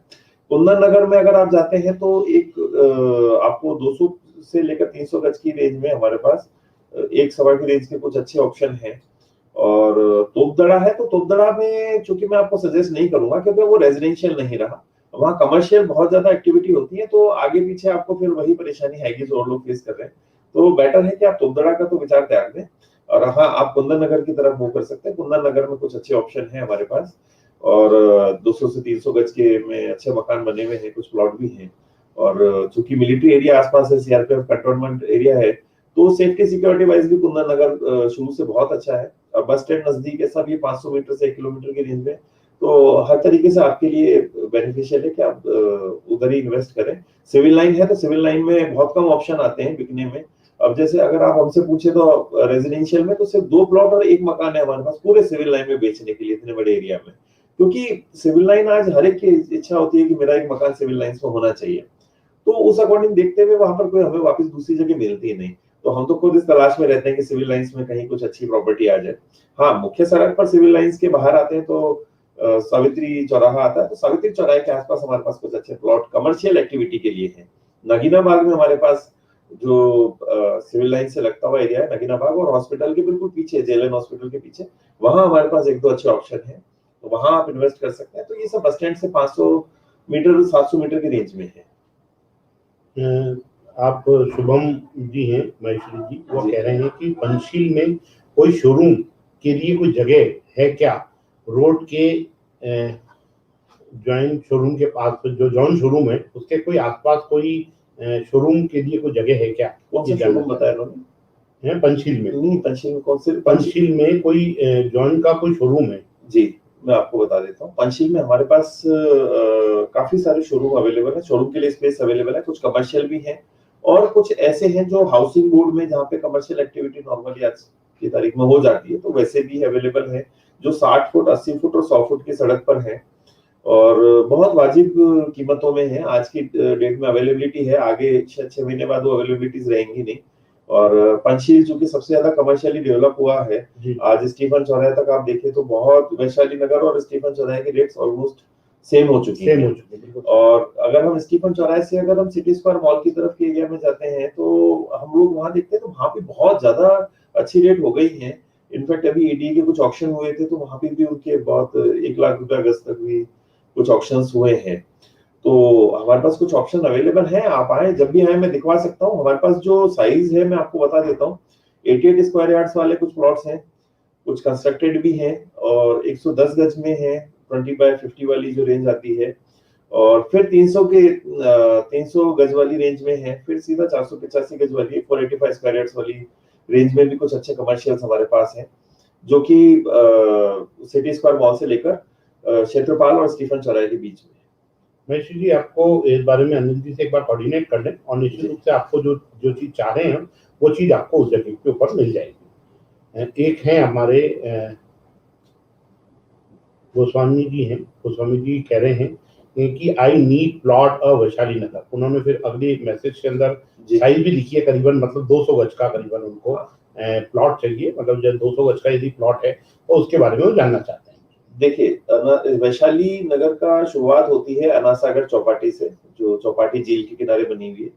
कुंदन नगर में अगर आप जाते हैं तो एक आपको 200 से लेकर 300 गज की रेंज में हमारे पास एक सवा की रेंज के कुछ अच्छे ऑप्शन हैं। और तोपदड़ा है, तो तोपदड़ा में चूंकि मैं आपको सजेस्ट नहीं करूंगा क्योंकि वो रेजिडेंशियल नहीं रहा, वहाँ कमर्शियल बहुत ज्यादा एक्टिविटी होती है, तो आगे पीछे आपको फिर वही परेशानी है जो और लोग फेस कर रहे हैं। तो बेटर है कि आप तोपदड़ा का तो विचार त्याग दें और हाँ, आप कुंदन नगर की तरफ मूव कर सकते हैं। कुंदन नगर में कुछ अच्छे ऑप्शन है हमारे पास और 200 से 300 गज के में अच्छे मकान बने हुए हैं, कुछ प्लॉट भी हैं। और चूंकि मिलिट्री एरिया आसपास है, सीआरपीएफ कंटोनमेंट एरिया है, तो सेफ्टी सिक्योरिटी वाइज भी कुंदन नगर शुरू से बहुत अच्छा है। और बस स्टैंड नजदीक है, सब ये 500 मीटर से 1 किलोमीटर की रेंज में, तो हर तरीके से आपके लिए बेनिफिशियल है कि आप उधर ही इन्वेस्ट करें। सिविल लाइन है तो सिविल लाइन में बहुत कम ऑप्शन आते हैं बिकने में। अब जैसे अगर आप हमसे पूछे तो रेजिडेंशियल में तो सिर्फ 2 प्लॉट और 1 मकान है हमारे पास पूरे सिविल लाइन में बेचने के लिए इतने बड़े एरिया में, क्योंकि सिविल लाइन आज हर एक की इच्छा होती है कि मेरा एक मकान सिविल लाइंस में होना चाहिए। तो उस अकॉर्डिंग देखते हुए वहां पर कोई हमें वापस दूसरी जगह मिलती ही नहीं, तो हम तो खुद इस तलाश में रहते हैं कि सिविल लाइंस में कहीं कुछ अच्छी प्रॉपर्टी आ जाए। हाँ, मुख्य सड़क पर सिविल लाइंस के बाहर आते हैं तो सावित्री चौराहा आता है, तो सावित्री चौराहे के आसपास हमारे पास कुछ अच्छे प्लॉट कमर्शियल एक्टिविटी के लिए हैं। नगीना बाग में हमारे पास जो सिविल लाइन से लगता हुआ एरिया है, नगीना बाग और हॉस्पिटल के बिल्कुल पीछे, जेएलएन हॉस्पिटल के पीछे, वहां हमारे पास 1-2 अच्छे ऑप्शन है, तो वहां आप इन्वेस्ट कर सकते हैं। तो ये सब बस स्टैंड से 500 मीटर 700 मीटर की रेंज में है। आप शुभम जी हैं महेश्वरी जी, वो कह रहे हैं कि पंचशील में कोई शोरूम के लिए कोई जगह है क्या? रोड के जॉइंट शोरूम के पास जो जॉन शोरूम है उसके कोई आसपास कोई शोरूम के लिए कोई जगह है क्या? कौन सा शोरूम बताया उन्होंने? है पंचशील में? नहीं, पंचशील में कौन से? पंचशील में कोई जॉन का कोई शोरूम है? जी, मैं आपको बता देता हूँ। पंचशील में हमारे पास काफी सारे शोरूम अवेलेबल है, शोरूम के लिए स्पेस अवेलेबल है, कुछ कमर्शियल भी हैं और कुछ ऐसे हैं जो हाउसिंग बोर्ड में जहाँ पे कमर्शियल एक्टिविटी नॉर्मली आज की तारीख में हो जाती है, तो वैसे भी अवेलेबल है जो 60 फुट 80 फुट और 100 फुट की सड़क पर है और बहुत वाजिब कीमतों में है। आज की डेट में अवेलेबिलिटी है, आगे 6 महीने बाद वो अवेलेबिलिटीज रहेंगी नहीं। और पंचशील चूंकि सबसे ज्यादा कमर्शियली डेवलप हुआ है, आज स्टीफन चौराहे तक आप देखें तो बहुत, वैशाली नगर और स्टीफन चौराहे की रेट्स ऑलमोस्ट सेम हो चुकी है। और अगर हम स्टीफन चौराहे से अगर हम सिटी स्क्वायर मॉल की तरफ के एरिया में जाते हैं तो हम लोग वहां देखते हैं तो वहां पे बहुत ज्यादा अच्छी रेट हो गई है। इनफैक्ट अभी ईडी के कुछ ऑक्शन हुए थे तो वहां पे भी उनके बहुत 1 लाख रुपए गज तक भी कुछ ऑप्शंस हुए हैं। तो हमारे पास कुछ ऑप्शन अवेलेबल है, आप आए, जब भी आए मैं दिखवा सकता हूँ। हमारे पास जो साइज है मैं आपको बता देता हूँ, 88 स्क्वायर यार्ड्स वाले कुछ प्लॉट्स हैं, कुछ कंस्ट्रक्टेड भी हैं और 110 गज में है, 20 बाय 50 वाली जो रेंज आती है, और फिर 300 गज वाली रेंज में है, फिर सीधा 485 गज वाली 485 स्क्वायर यार्ड्स वाली रेंज में भी कुछ अच्छे कमर्शियल्स हमारे पास हैं, जो कि सिटी स्क्वायर मॉल से लेकर क्षेत्रपाल और स्टीफन चौराहे के बीच में। महेश जी, आपको इस बारे में अनिल जी से एक बार कोऑर्डिनेट कर लें और निश्चित रूप से आपको जो चीज चाह रहे हैं वो चीज आपको उस जगह के ऊपर मिल जाएगी। एक है हमारे गोस्वामी जी हैं, गोस्वामी जी कह रहे हैं कि आई नीड प्लॉट वैशाली नगर। उन्होंने फिर अगले मैसेज के अंदर साइज भी लिखी है, करीबन मतलब 200 गज का करीबन उनको प्लॉट चाहिए, मतलब जब 200 गज का यदि प्लॉट है तो उसके बारे में वो जानना चाहते हैं। देखिए, वैशाली नगर का शुरुआत होती है अनासागर चौपाटी से, जो चौपाटी झील के किनारे बनी हुई है,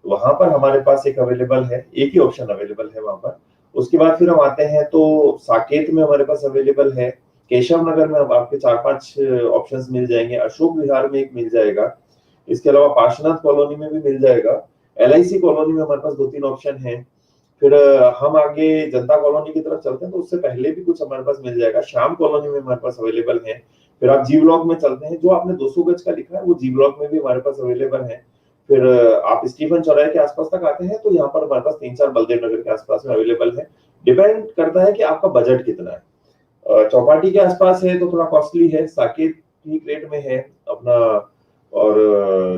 वहां पर हमारे पास एक अवेलेबल है, एक ही ऑप्शन अवेलेबल है वहां पर। उसके बाद फिर हम आते हैं तो साकेत में हमारे पास अवेलेबल है, केशव नगर में अब आपके 4-5 ऑप्शंस मिल जाएंगे, अशोक विहार में एक मिल जाएगा, इसके अलावा पार्श्वनाथ कॉलोनी में भी मिल जाएगा, एलआईसी कॉलोनी में हमारे पास 2-3 ऑप्शन है। फिर हम आगे जनता कॉलोनी की तरफ चलते हैं तो उससे पहले भी कुछ हमारे पास मिल जाएगा, श्याम कॉलोनी में हमारे पास अवेलेबल है। फिर आप जी ब्लॉक में चलते हैं, जो आपने 200 गज का लिखा है वो जी ब्लॉक में भी हमारे पास अवेलेबल है। फिर आप स्टीफन चौराहे के आसपास तक आते हैं तो यहाँ पर हमारे पास 3-4 बलदेव नगर के आसपास में अवेलेबल है। डिपेंड करता है कि आपका बजट कितना है। चौपाटी के आसपास है तो थोड़ा कॉस्टली है, साकेत ठीक रेट में है अपना, और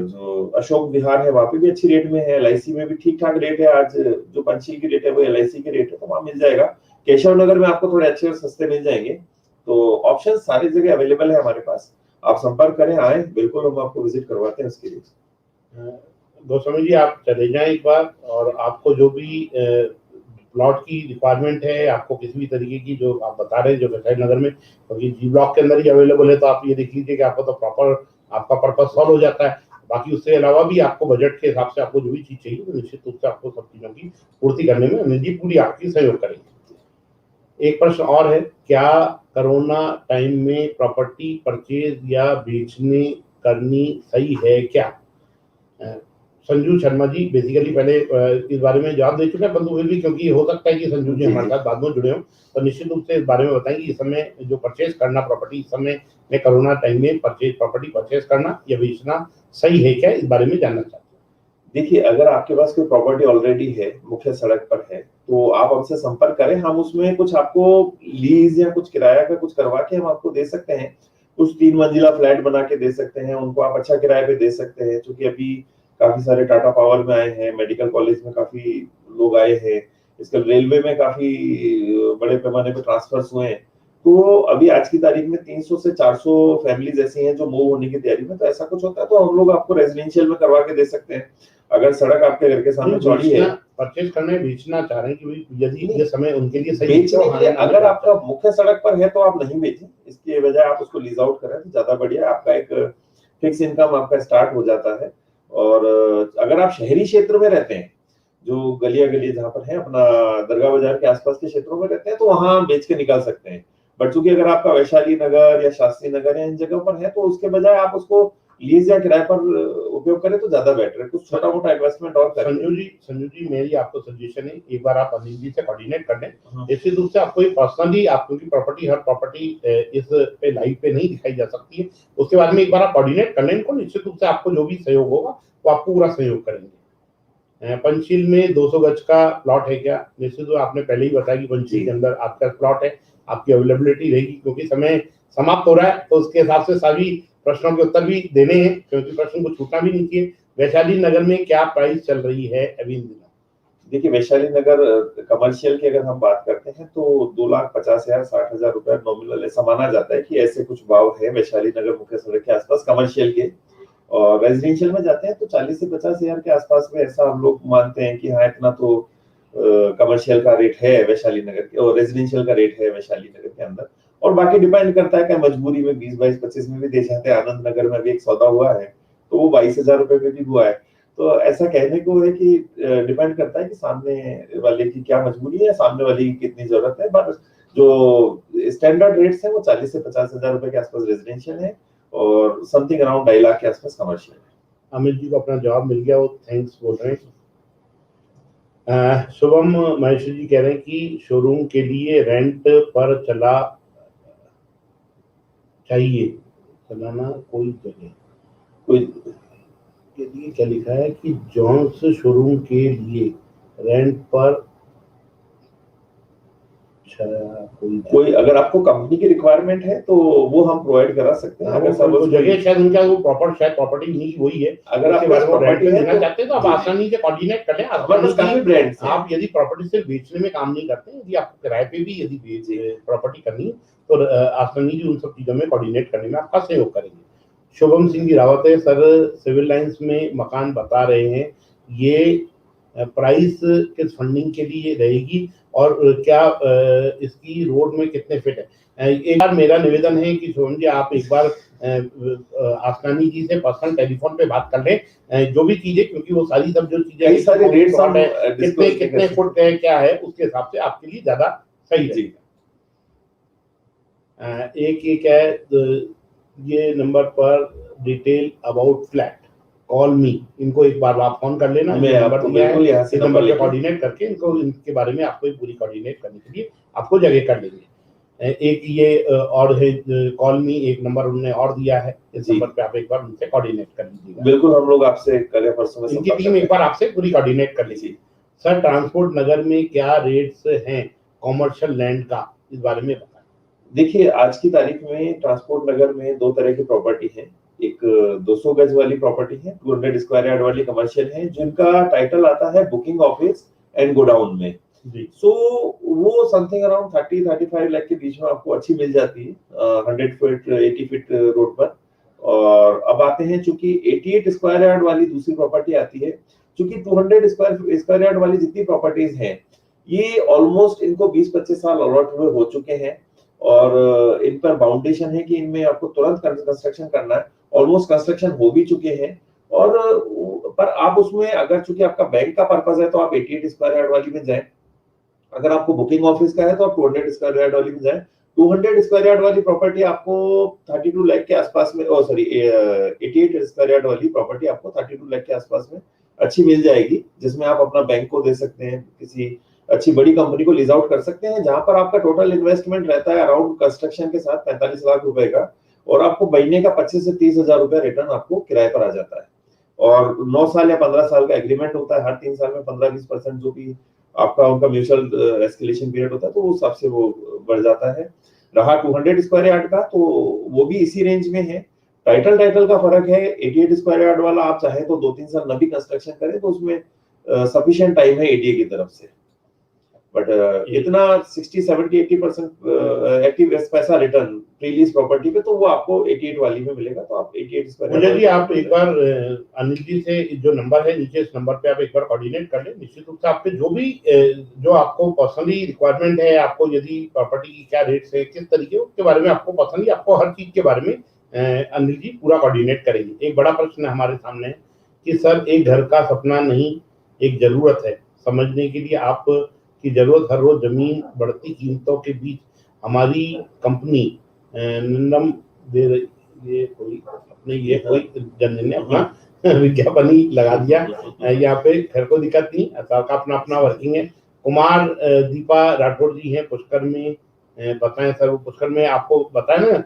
जो अशोक विहार है वहाँ पे भी अच्छी रेट में है, LIC में भी ठीक ठाक रेट है। आज जो पंचशील की रेट है वो LIC की रेट है, तो वहाँ मिल जाएगा। केशव नगर में आपको थोड़े अच्छे और सस्ते मिल जाएंगे। तो ऑप्शन सारी जगह अवेलेबल है हमारे पास। आप संपर्क करें, आए, बिल्कुल हम आपको विजिट करवाते हैं उसके लिए। गोस्वामी जी आप चले जाएं एक बार, और आपको जो भी प्लॉट की रिक्वायरमेंट है, आपको किसी भी तरीके की जो आप बता रहे हैं जो वैशाली नगर में, क्योंकि जी ब्लॉक के अंदर ही अवेलेबल है, तो आप ये देख लीजिए कि आपको तो प्रॉपर आपका पर्पस सॉल्व हो जाता है। बाकी उसके अलावा भी आपको बजट के हिसाब से आपको जो भी चीज चाहिए तो निश्चित रूप से आपको सब चीजों की पूर्ति करने में अनिल जी पूरी आपकी सहयोग करेंगे। एक प्रश्न और है, क्या कोरोना टाइम में प्रॉपर्टी परचेज या बेचने करनी सही है क्या? संजू शर्मा जी बेसिकली पहले इस बारे में जवाब दे चुके हैं, परंतु फिर भी क्योंकि हो सकता है कि संजू जी हमारे साथ बाद में जुड़े हो, तो निश्चित रूप से इस बारे में बताएं कि इस समय जो परचेज करना प्रॉपर्टी, इस समय में कोरोना टाइम में प्रॉपर्टी परचेज करना या बेचना सही है क्या, इस बारे में जानना चाहते हैं। देखिए, अगर आपके पास कोई प्रॉपर्टी ऑलरेडी है, मुख्य सड़क पर है, तो आप हमसे संपर्क करें। हम उसमें कुछ आपको लीज या कुछ किराया का कुछ करवा के हम आपको दे सकते हैं। कुछ 3 मंजिला फ्लैट बना के दे सकते हैं, उनको आप अच्छा किराए पे दे सकते हैं। क्योंकि अभी काफी सारे टाटा पावर में आए हैं, मेडिकल कॉलेज में काफी लोग आए हैं, इसके रेलवे में काफी बड़े पैमाने पे ट्रांसफर्स हुए हैं। तो अभी आज की तारीख में 300 से 400 फैमिलीज ऐसी हैं जो मूव होने की तैयारी में, तो ऐसा कुछ होता है तो हम लोग आपको रेजिडेंशियल में करवा के दे सकते हैं। अगर सड़क आपके घर के सामने चौड़ी है, परचेज करने बेचना चाह रहे हैं कि यदि ये समय उनके लिए सही बेचने के लिए, अगर आपका मुख्य सड़क पर है तो आप नहीं बेचें, इसके बजाय आप उसको लीज आउट करें तो ज्यादा बढ़िया। आपका एक फिक्स इनकम आपका स्टार्ट हो जाता है। और अगर आप शहरी क्षेत्र में रहते हैं, जो गलियां गली जहाँ पर है, अपना दरगाह बाजार के आसपास के क्षेत्रों में रहते हैं, तो वहां बेच के निकाल सकते हैं। बट चूंकि अगर आपका वैशाली नगर या शास्त्री नगर या इन जगह पर है, तो उसके बजाय आप उसको लीज या किराए पर उपयोग करें तो ज्यादा बेटर है। कुछ छोटा मोटा इन्वेस्टमेंट और करें। संजू जी मेरी आपको सजेशन है, एक बार आप अनिल जी से कोऑर्डिनेट कर लें। निश्चित रूप से आपको पर्सनली आपको की प्रॉपर्टी, हर प्रॉपर्टी इस पे लाइव पे नहीं दिखाई जा सकती है, उसके बाद में एक बार आप कोऑर्डिनेट कर लें इनको, निश्चित रूप से आपको जो भी सहयोग होगा वो आपको पूरा सहयोग करेंगे। पंचशील में 200 गज का प्लॉट है क्या? निश्चित रूप आपने पहले ही बताया कि पंचशील के अंदर आपका प्लॉट है, आपकी अवेलेबिलिटी रहेगी, क्योंकि समय समाप्त हो रहा है तो उसके हिसाब से सभी प्रश्नों के उत्तर भी देने हैं, क्योंकि प्रश्न को छूटना भी नहीं चाहिए। वैशाली नगर में क्या प्राइस चल रही है अभी इन दिनों? देखिए, वैशाली नगर कमर्शियल की अगर हम बात करते हैं तो 2,50,000 60,000 रुपए नॉमिनल ऐसा माना जाता है कि ऐसे कुछ भाव है वैशाली नगर मुख्य सड़क के आसपास कमर्शियल के। और रेजिडेंशियल में जाते हैं तो 40 से 50,000 के आसपास में ऐसा हम लोग मानते हैं कि हाँ, इतना तो कमर्शियल का रेट है वैशाली नगर के, और रेजिडेंशियल का रेट है वैशाली नगर के अंदर। और बाकी डिपेंड करता है कि मजबूरी में 20, 22, 25 में भी दे जाते हैं। आनंद नगर में भी एक सौदा हुआ है तो वो 22,000 रुपए में भी हुआ है। तो ऐसा कहने को है कि डिपेंड करता है कि सामने वाले की क्या मजबूरी है, सामने वाले की कितनी जरूरत है। पर जो स्टैंडर्ड रेट्स है वो 40 से 50,000 रुपए के आसपास रेजिडेंशियल है और समथिंग अराउंड 2.5 लाख के आसपास कमर्शियल है। अमित जी को अपना जवाब मिल गया, वो थैंक्स बोल रहे हैं। शुभम महेश्वरी जी कह रहे हैं कि शोरूम के लिए रेंट पर चलाना कोई जगह कोई, क्या लिखा है कि जॉन्स शोरूम के लिए रेंट पर कोई अगर आपको कंपनी की रिक्वायरमेंट है तो वो हम प्रोवाइड करा सकते हैं। अगर सब जगह शायद उनका वो प्रॉपर शायद प्रॉपर्टी नहीं वही है, अगर आप प्रॉपर्टी लेना चाहते हैं तो आप आसानी से कोऑर्डिनेट कर लें। काफी ब्रांड्स आप यदि प्रॉपर्टी सिर्फ बेचने में काम नहीं करते, यदि आपको किराए पे भी यदि प्रॉपर्टी करनी है तो आसानी जी उन सब चीजों में कोऑर्डिनेट करने में आपका सहयोग करेंगे। शुभम सिंह जी रावत है, सर सिविल लाइंस में मकान बता रहे हैं, ये प्राइस किस फंडिंग के लिए रहेगी और क्या इसकी रोड में कितने फिट है? एक बार मेरा निवेदन है कि शुभम जी आप एक बार आसनानी जी से पर्सनल टेलीफोन पे बात कर लें, जो भी चीजें, क्योंकि वो सारी सब जो चीजें सारे रेट्स कितने फुट है क्या है, उसके हिसाब से आपके लिए ज्यादा सही रहेगा। एक है ये नंबर पर डिटेल अबाउट फ्लैट कॉल मी, इनको एक बार आप फोन कर लेना, मैं आपको बिल्कुल यहाँ से नंबर पे कोऑर्डिनेट करके इनको इनके बारे में आपको पूरी कोऑर्डिनेट करने के लिए आपको जगह कर लेंगे। एक ये और है कॉल मी, एक नंबर उन्होंने और दिया है, इस नंबर पे आप एक बार उनसे कोऑर्डिनेट कर लीजिएगा। बिल्कुल, हम लोग आपसे कल परसों में इनकी टीम एक बार आपसे पूरी कोऑर्डिनेट कर लीजिए। सर ट्रांसपोर्ट नगर में क्या रेट्स हैं कॉमर्शियल लैंड का, इस बारे में बताएं। देखिए, आज की तारीख में ट्रांसपोर्ट नगर में 2 तरह की प्रॉपर्टी है। एक 200 गज वाली प्रॉपर्टी है, 200 स्क्वायर यार्ड वाली कमर्शियल है, जिनका टाइटल आता है बुकिंग ऑफिस एंड गोडाउन में। सो वो समथिंग अराउंड 30-35 लाख के बीच में आपको अच्छी मिल जाती है, 100 फीट 80 फीट रोड पर। और अब आते हैं, चूंकि 88 स्क्वायर यार्ड वाली दूसरी प्रॉपर्टी आती है, चूंकि 200 स्क्वायर यार्ड वाली जितनी प्रॉपर्टीज हैं, ये ऑलमोस्ट इनको 20-25 साल अलॉट हुए हो चुके हैं, और इन पर बाउंडेशन है कि इनमें आपको तुरंत कंस्ट्रक्शन करना है, ऑलमोस्ट कंस्ट्रक्शन हो भी चुके हैं। और पर आप उसमें, अगर चूंकि आपका बैंक का पर्पस है, तो आप 88 स्क्वायर यार्ड वाली में जाएं। अगर आपको बुकिंग ऑफिस का है तो आप 200 स्क्वायर यार्ड वाली में जाएं। 200 स्क्वायर यार्ड वाली प्रॉपर्टी आपको 32 लाख के आसपास में, 88 स्क्वायर यार्ड वाली प्रॉपर्टी आपको 32 लाख के आसपास में अच्छी मिल जाएगी, जिसमें आप अपना बैंक को दे सकते हैं, किसी अच्छी बड़ी कंपनी को लीज आउट कर सकते हैं, जहां पर आपका टोटल इन्वेस्टमेंट रहता है अराउंड कंस्ट्रक्शन के साथ 45 लाख रुपए का, और आपको महीने का 25 से 30 हजार रुपए रिटर्न आपको किराए पर आ जाता है। और 9 साल या 15 साल का एग्रीमेंट होता है, हर 3 साल में 15-20% जो भी आपका उनका म्यूचुअल एस्केलेशन पीरियड होता है, तो उस हिसाब से वो बढ़ जाता है। रहा 200 स्क्वायर यार्ड का, तो वो भी इसी रेंज में है। टाइटल का फर्क है। 88 स्क्वायर यार्ड वाला आप चाहे तो 2-3 साल न भी कंस्ट्रक्शन करें, तो उसमें सफिशिएंट टाइम है एडीए की तरफ से। बट इतना 60-70-80% एक्टिव पैसा रिटर्न प्रीलीज प्रॉपर्टी पे, तो वो आपको 88 वाली में मिलेगा। तो आप 88 स्क्वायर। मुझे जी आप एक बार अनिल जी से जो नंबर है नीचे, इस नंबर पे आप एक बार कोऑर्डिनेट कर लें। निश्चित रूप से आपके जो भी जो आपको पर्सनली रिक्वायरमेंट है, आपको यदि प्रॉपर्टी की क्या रेट्स है, किस तरीके, उसके बारे में आपको पर्सनली, आपको हर चीज के बारे में अनिल जी पूरा कोऑर्डिनेट करेंगे। एक बड़ा प्रश्न हमारे सामने है कि सर, एक घर का सपना नहीं, एक जरूरत है। समझने के लिए आप की जरूरत, हर रोज जमीन बढ़ती कीमतों के बीच हमारी कंपनी निंदम दे रही, ये कोई अपने, ये कोई जनरल ने अपना विज्ञापन ही लगा दिया यहाँ पे। खैर को दिक्कत नहीं, सबका अपना अपना वर्किंग है। कुमार दीपा राठौर जी हैं पुष्कर में, बताएं सर, वो पुष्कर में आपको बताया ना,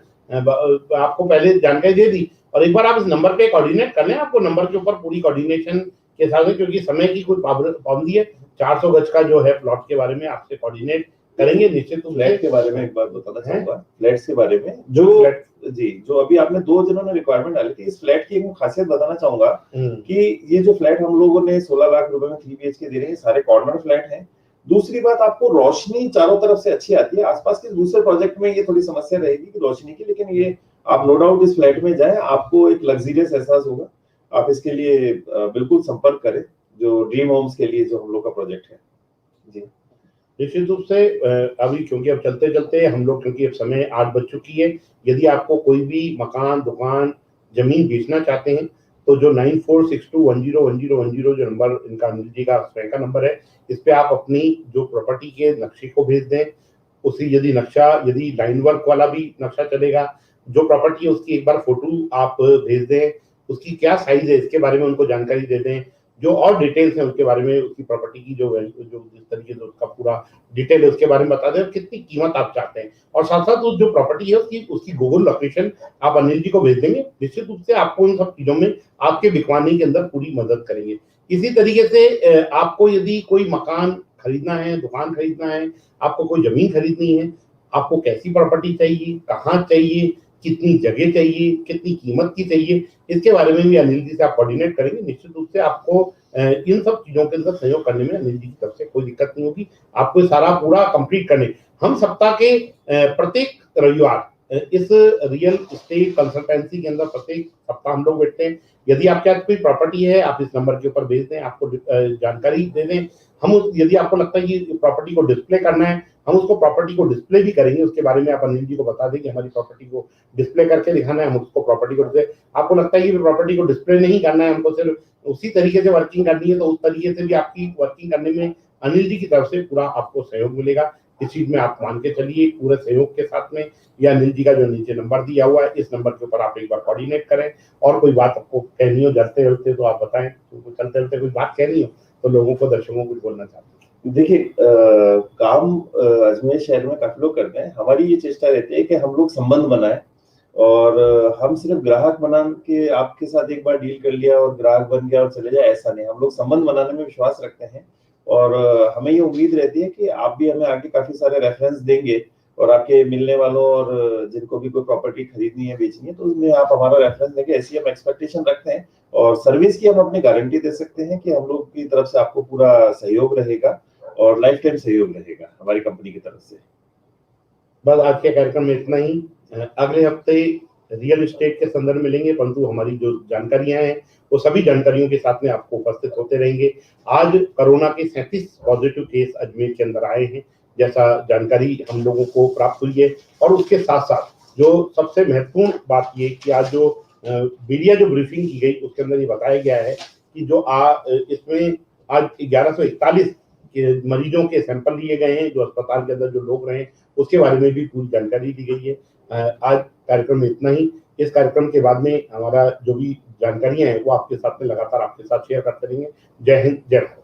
आपको पहले जानकारी दे दी। और एक बार आप इस नंबर पे कोऑर्डिनेट कर लें, आपको नंबर के ऊपर पूरी कोऑर्डिनेशन के साथ, क्योंकि समय की कुछ पाबंदी है। 400 गज का जो है प्लॉट के बारे में आपसे कोऑर्डिनेट करेंगे। निश्चित फ्लैट के बारे में एक बात बताना चाहूंगा, फ्लैट्स के बारे में जो जी, जो अभी आपने 2 जनों ने रिक्वायरमेंट डाली थी, इस फ्लैट की एक खासियत बताना चाहूंगा कि ये जो फ्लैट हम लोगों ने 16 लाख रुपए में 3 बीएचके दे रहे हैं, सारे कॉर्नर फ्लैट हैं। दूसरी बात, आपको रोशनी चारों तरफ से अच्छी आती है। आसपास के दूसरे प्रोजेक्ट में ये थोड़ी समस्या रहेगी कि रोशनी की, लेकिन ये आप नो डाउट इस फ्लैट में जाए, आपको एक लग्जरियस एहसास होगा। आप इसके लिए बिल्कुल संपर्क करें, जो ड्रीम होम्स के लिए जो हम लोग का प्रोजेक्ट है। जी निश्चित रूप से अभी, क्योंकि अब चलते चलते हम लोग, क्योंकि अब समय 8 बज चुकी है, यदि आपको कोई भी मकान, दुकान, जमीन बेचना चाहते हैं, तो जो 9462101010 जो नंबर इनका, अनिल जी का स्वयं का नंबर है, इस पे आप अपनी जो प्रॉपर्टी के नक्शे को भेज दें। उसी यदि नक्शा, यदि लाइन वर्क वाला भी नक्शा चलेगा, जो प्रॉपर्टी है उसकी एक बार फोटो आप भेज दें, उसकी क्या साइज है इसके बारे में उनको जानकारी दे दें, जो और डिटेल्स है उसके बारे में, उसकी प्रॉपर्टी की जो जिस तरीके से उसका पूरा डिटेल है उसके बारे में बता दें, कितनी कीमत आप चाहते हैं, और साथ साथ उस जो प्रॉपर्टी है उसकी गूगल लोकेशन आप अनिल जी को भेज देंगे। निश्चित रूप से आपको इन सब चीजों में आपके बिकवाने के अंदर पूरी मदद करेंगे। इसी तरीके से आपको यदि कोई मकान खरीदना है, दुकान खरीदना है, आपको कोई जमीन खरीदनी है, आपको कैसी प्रॉपर्टी चाहिए, कहाँ चाहिए, कितनी जगह चाहिए, कितनी कीमत की चाहिए, इसके बारे में भी अनिल जी से आप कोऑर्डिनेट करेंगे। निश्चित रूप से आपको इन सब चीजों के अंदर सहयोग करने में अनिल जी की तरफ से कोई दिक्कत नहीं होगी। आपको सारा पूरा कंप्लीट करने, हम सप्ताह के प्रत्येक रविवार इस रियल एस्टेट कंसल्टेंसी के अंदर प्रत्येक सप्ताह हम लोग बैठते हैं। यदि आपके पास कोई प्रॉपर्टी है, आप इस नंबर के ऊपर भेज दें, आपको जानकारी दे दें। हम यदि आपको लगता है कि प्रॉपर्टी को डिस्प्ले करना है, हम उसको प्रॉपर्टी को डिस्प्ले भी करेंगे। उसके बारे में आप अनिल जी को बता दें कि हमारी प्रॉपर्टी को डिस्प्ले करके दिखाना है, हम उसको प्रॉपर्टी को डिस्प्ले। आपको लगता है कि प्रॉपर्टी को डिस्प्ले नहीं करना है, हमको सिर्फ उसी तरीके से वर्किंग करनी है, तो उस तरीके से भी आपकी वर्किंग करने में अनिल जी की तरफ से पूरा आपको सहयोग मिलेगा। इस चीज में आप मान के चलिए पूरे सहयोग के साथ में। या अनिल जी का जो नीचे नंबर दिया हुआ है, इस नंबर के ऊपर आप एक बार कोऑर्डिनेट करें। और कोई बात आपको कहनी हो चलते चलते तो आप बताएं, तो चलते चलते कोई बात कहनी हो तो लोगों को, दर्शकों को बोलना चाहते हैं। देखिए, काम अजमेर शहर में काफी लोग करते हैं। हमारी ये चेष्टा रहती है कि हम लोग संबंध बनाए, और हम सिर्फ ग्राहक बना के आपके साथ एक बार डील कर लिया और ग्राहक बन गया और चले जाए, ऐसा नहीं। हम लोग संबंध बनाने में विश्वास रखते हैं, और हमें ये उम्मीद रहती है कि आप भी हमें आगे काफी सारे रेफरेंस देंगे, और आपके मिलने वालों और जिनको भी कोई प्रॉपर्टी खरीदनी है, बेचनी है, तो उसमें आप हमारा रेफरेंस देके ऐसी हम एक्सपेक्टेशन रखते हैं और सर्विस की हम अपनी गारंटी दे सकते हैं कि हम लोग की तरफ से आपको पूरा सहयोग रहेगा और लाइफ टाइम सहयोग रहेगा हमारी कंपनी की तरफ से। बस आज के कार्यक्रम में इतना ही। अगले हफ्ते रियल एस्टेट के संदर्भ में लेंगे, परंतु हमारी जो जानकारियां हैं वो सभी जानकारियों के साथ में आपको उपस्थित होते रहेंगे। आज कोरोना के 37 पॉजिटिव केस अजमेर के अंदर आए हैं, जैसा जानकारी हम लोगों को प्राप्त हुई है। और उसके साथ साथ जो सबसे महत्वपूर्ण बात ये कि आज जो मीडिया जो ब्रीफिंग की गई उसके अंदर ये बताया गया है कि जो इसमें आज 1141 के मरीजों के सैंपल लिए गए हैं, जो अस्पताल के अंदर जो लोग रहे उसके बारे में भी पूरी जानकारी दी गई है। आज कार्यक्रम में इतना ही। इस कार्यक्रम के बाद में हमारा जो भी जानकारियां हैं वो आपके साथ में लगातार आपके साथ शेयर करते रहेंगे। जय हिंद, जय भारत।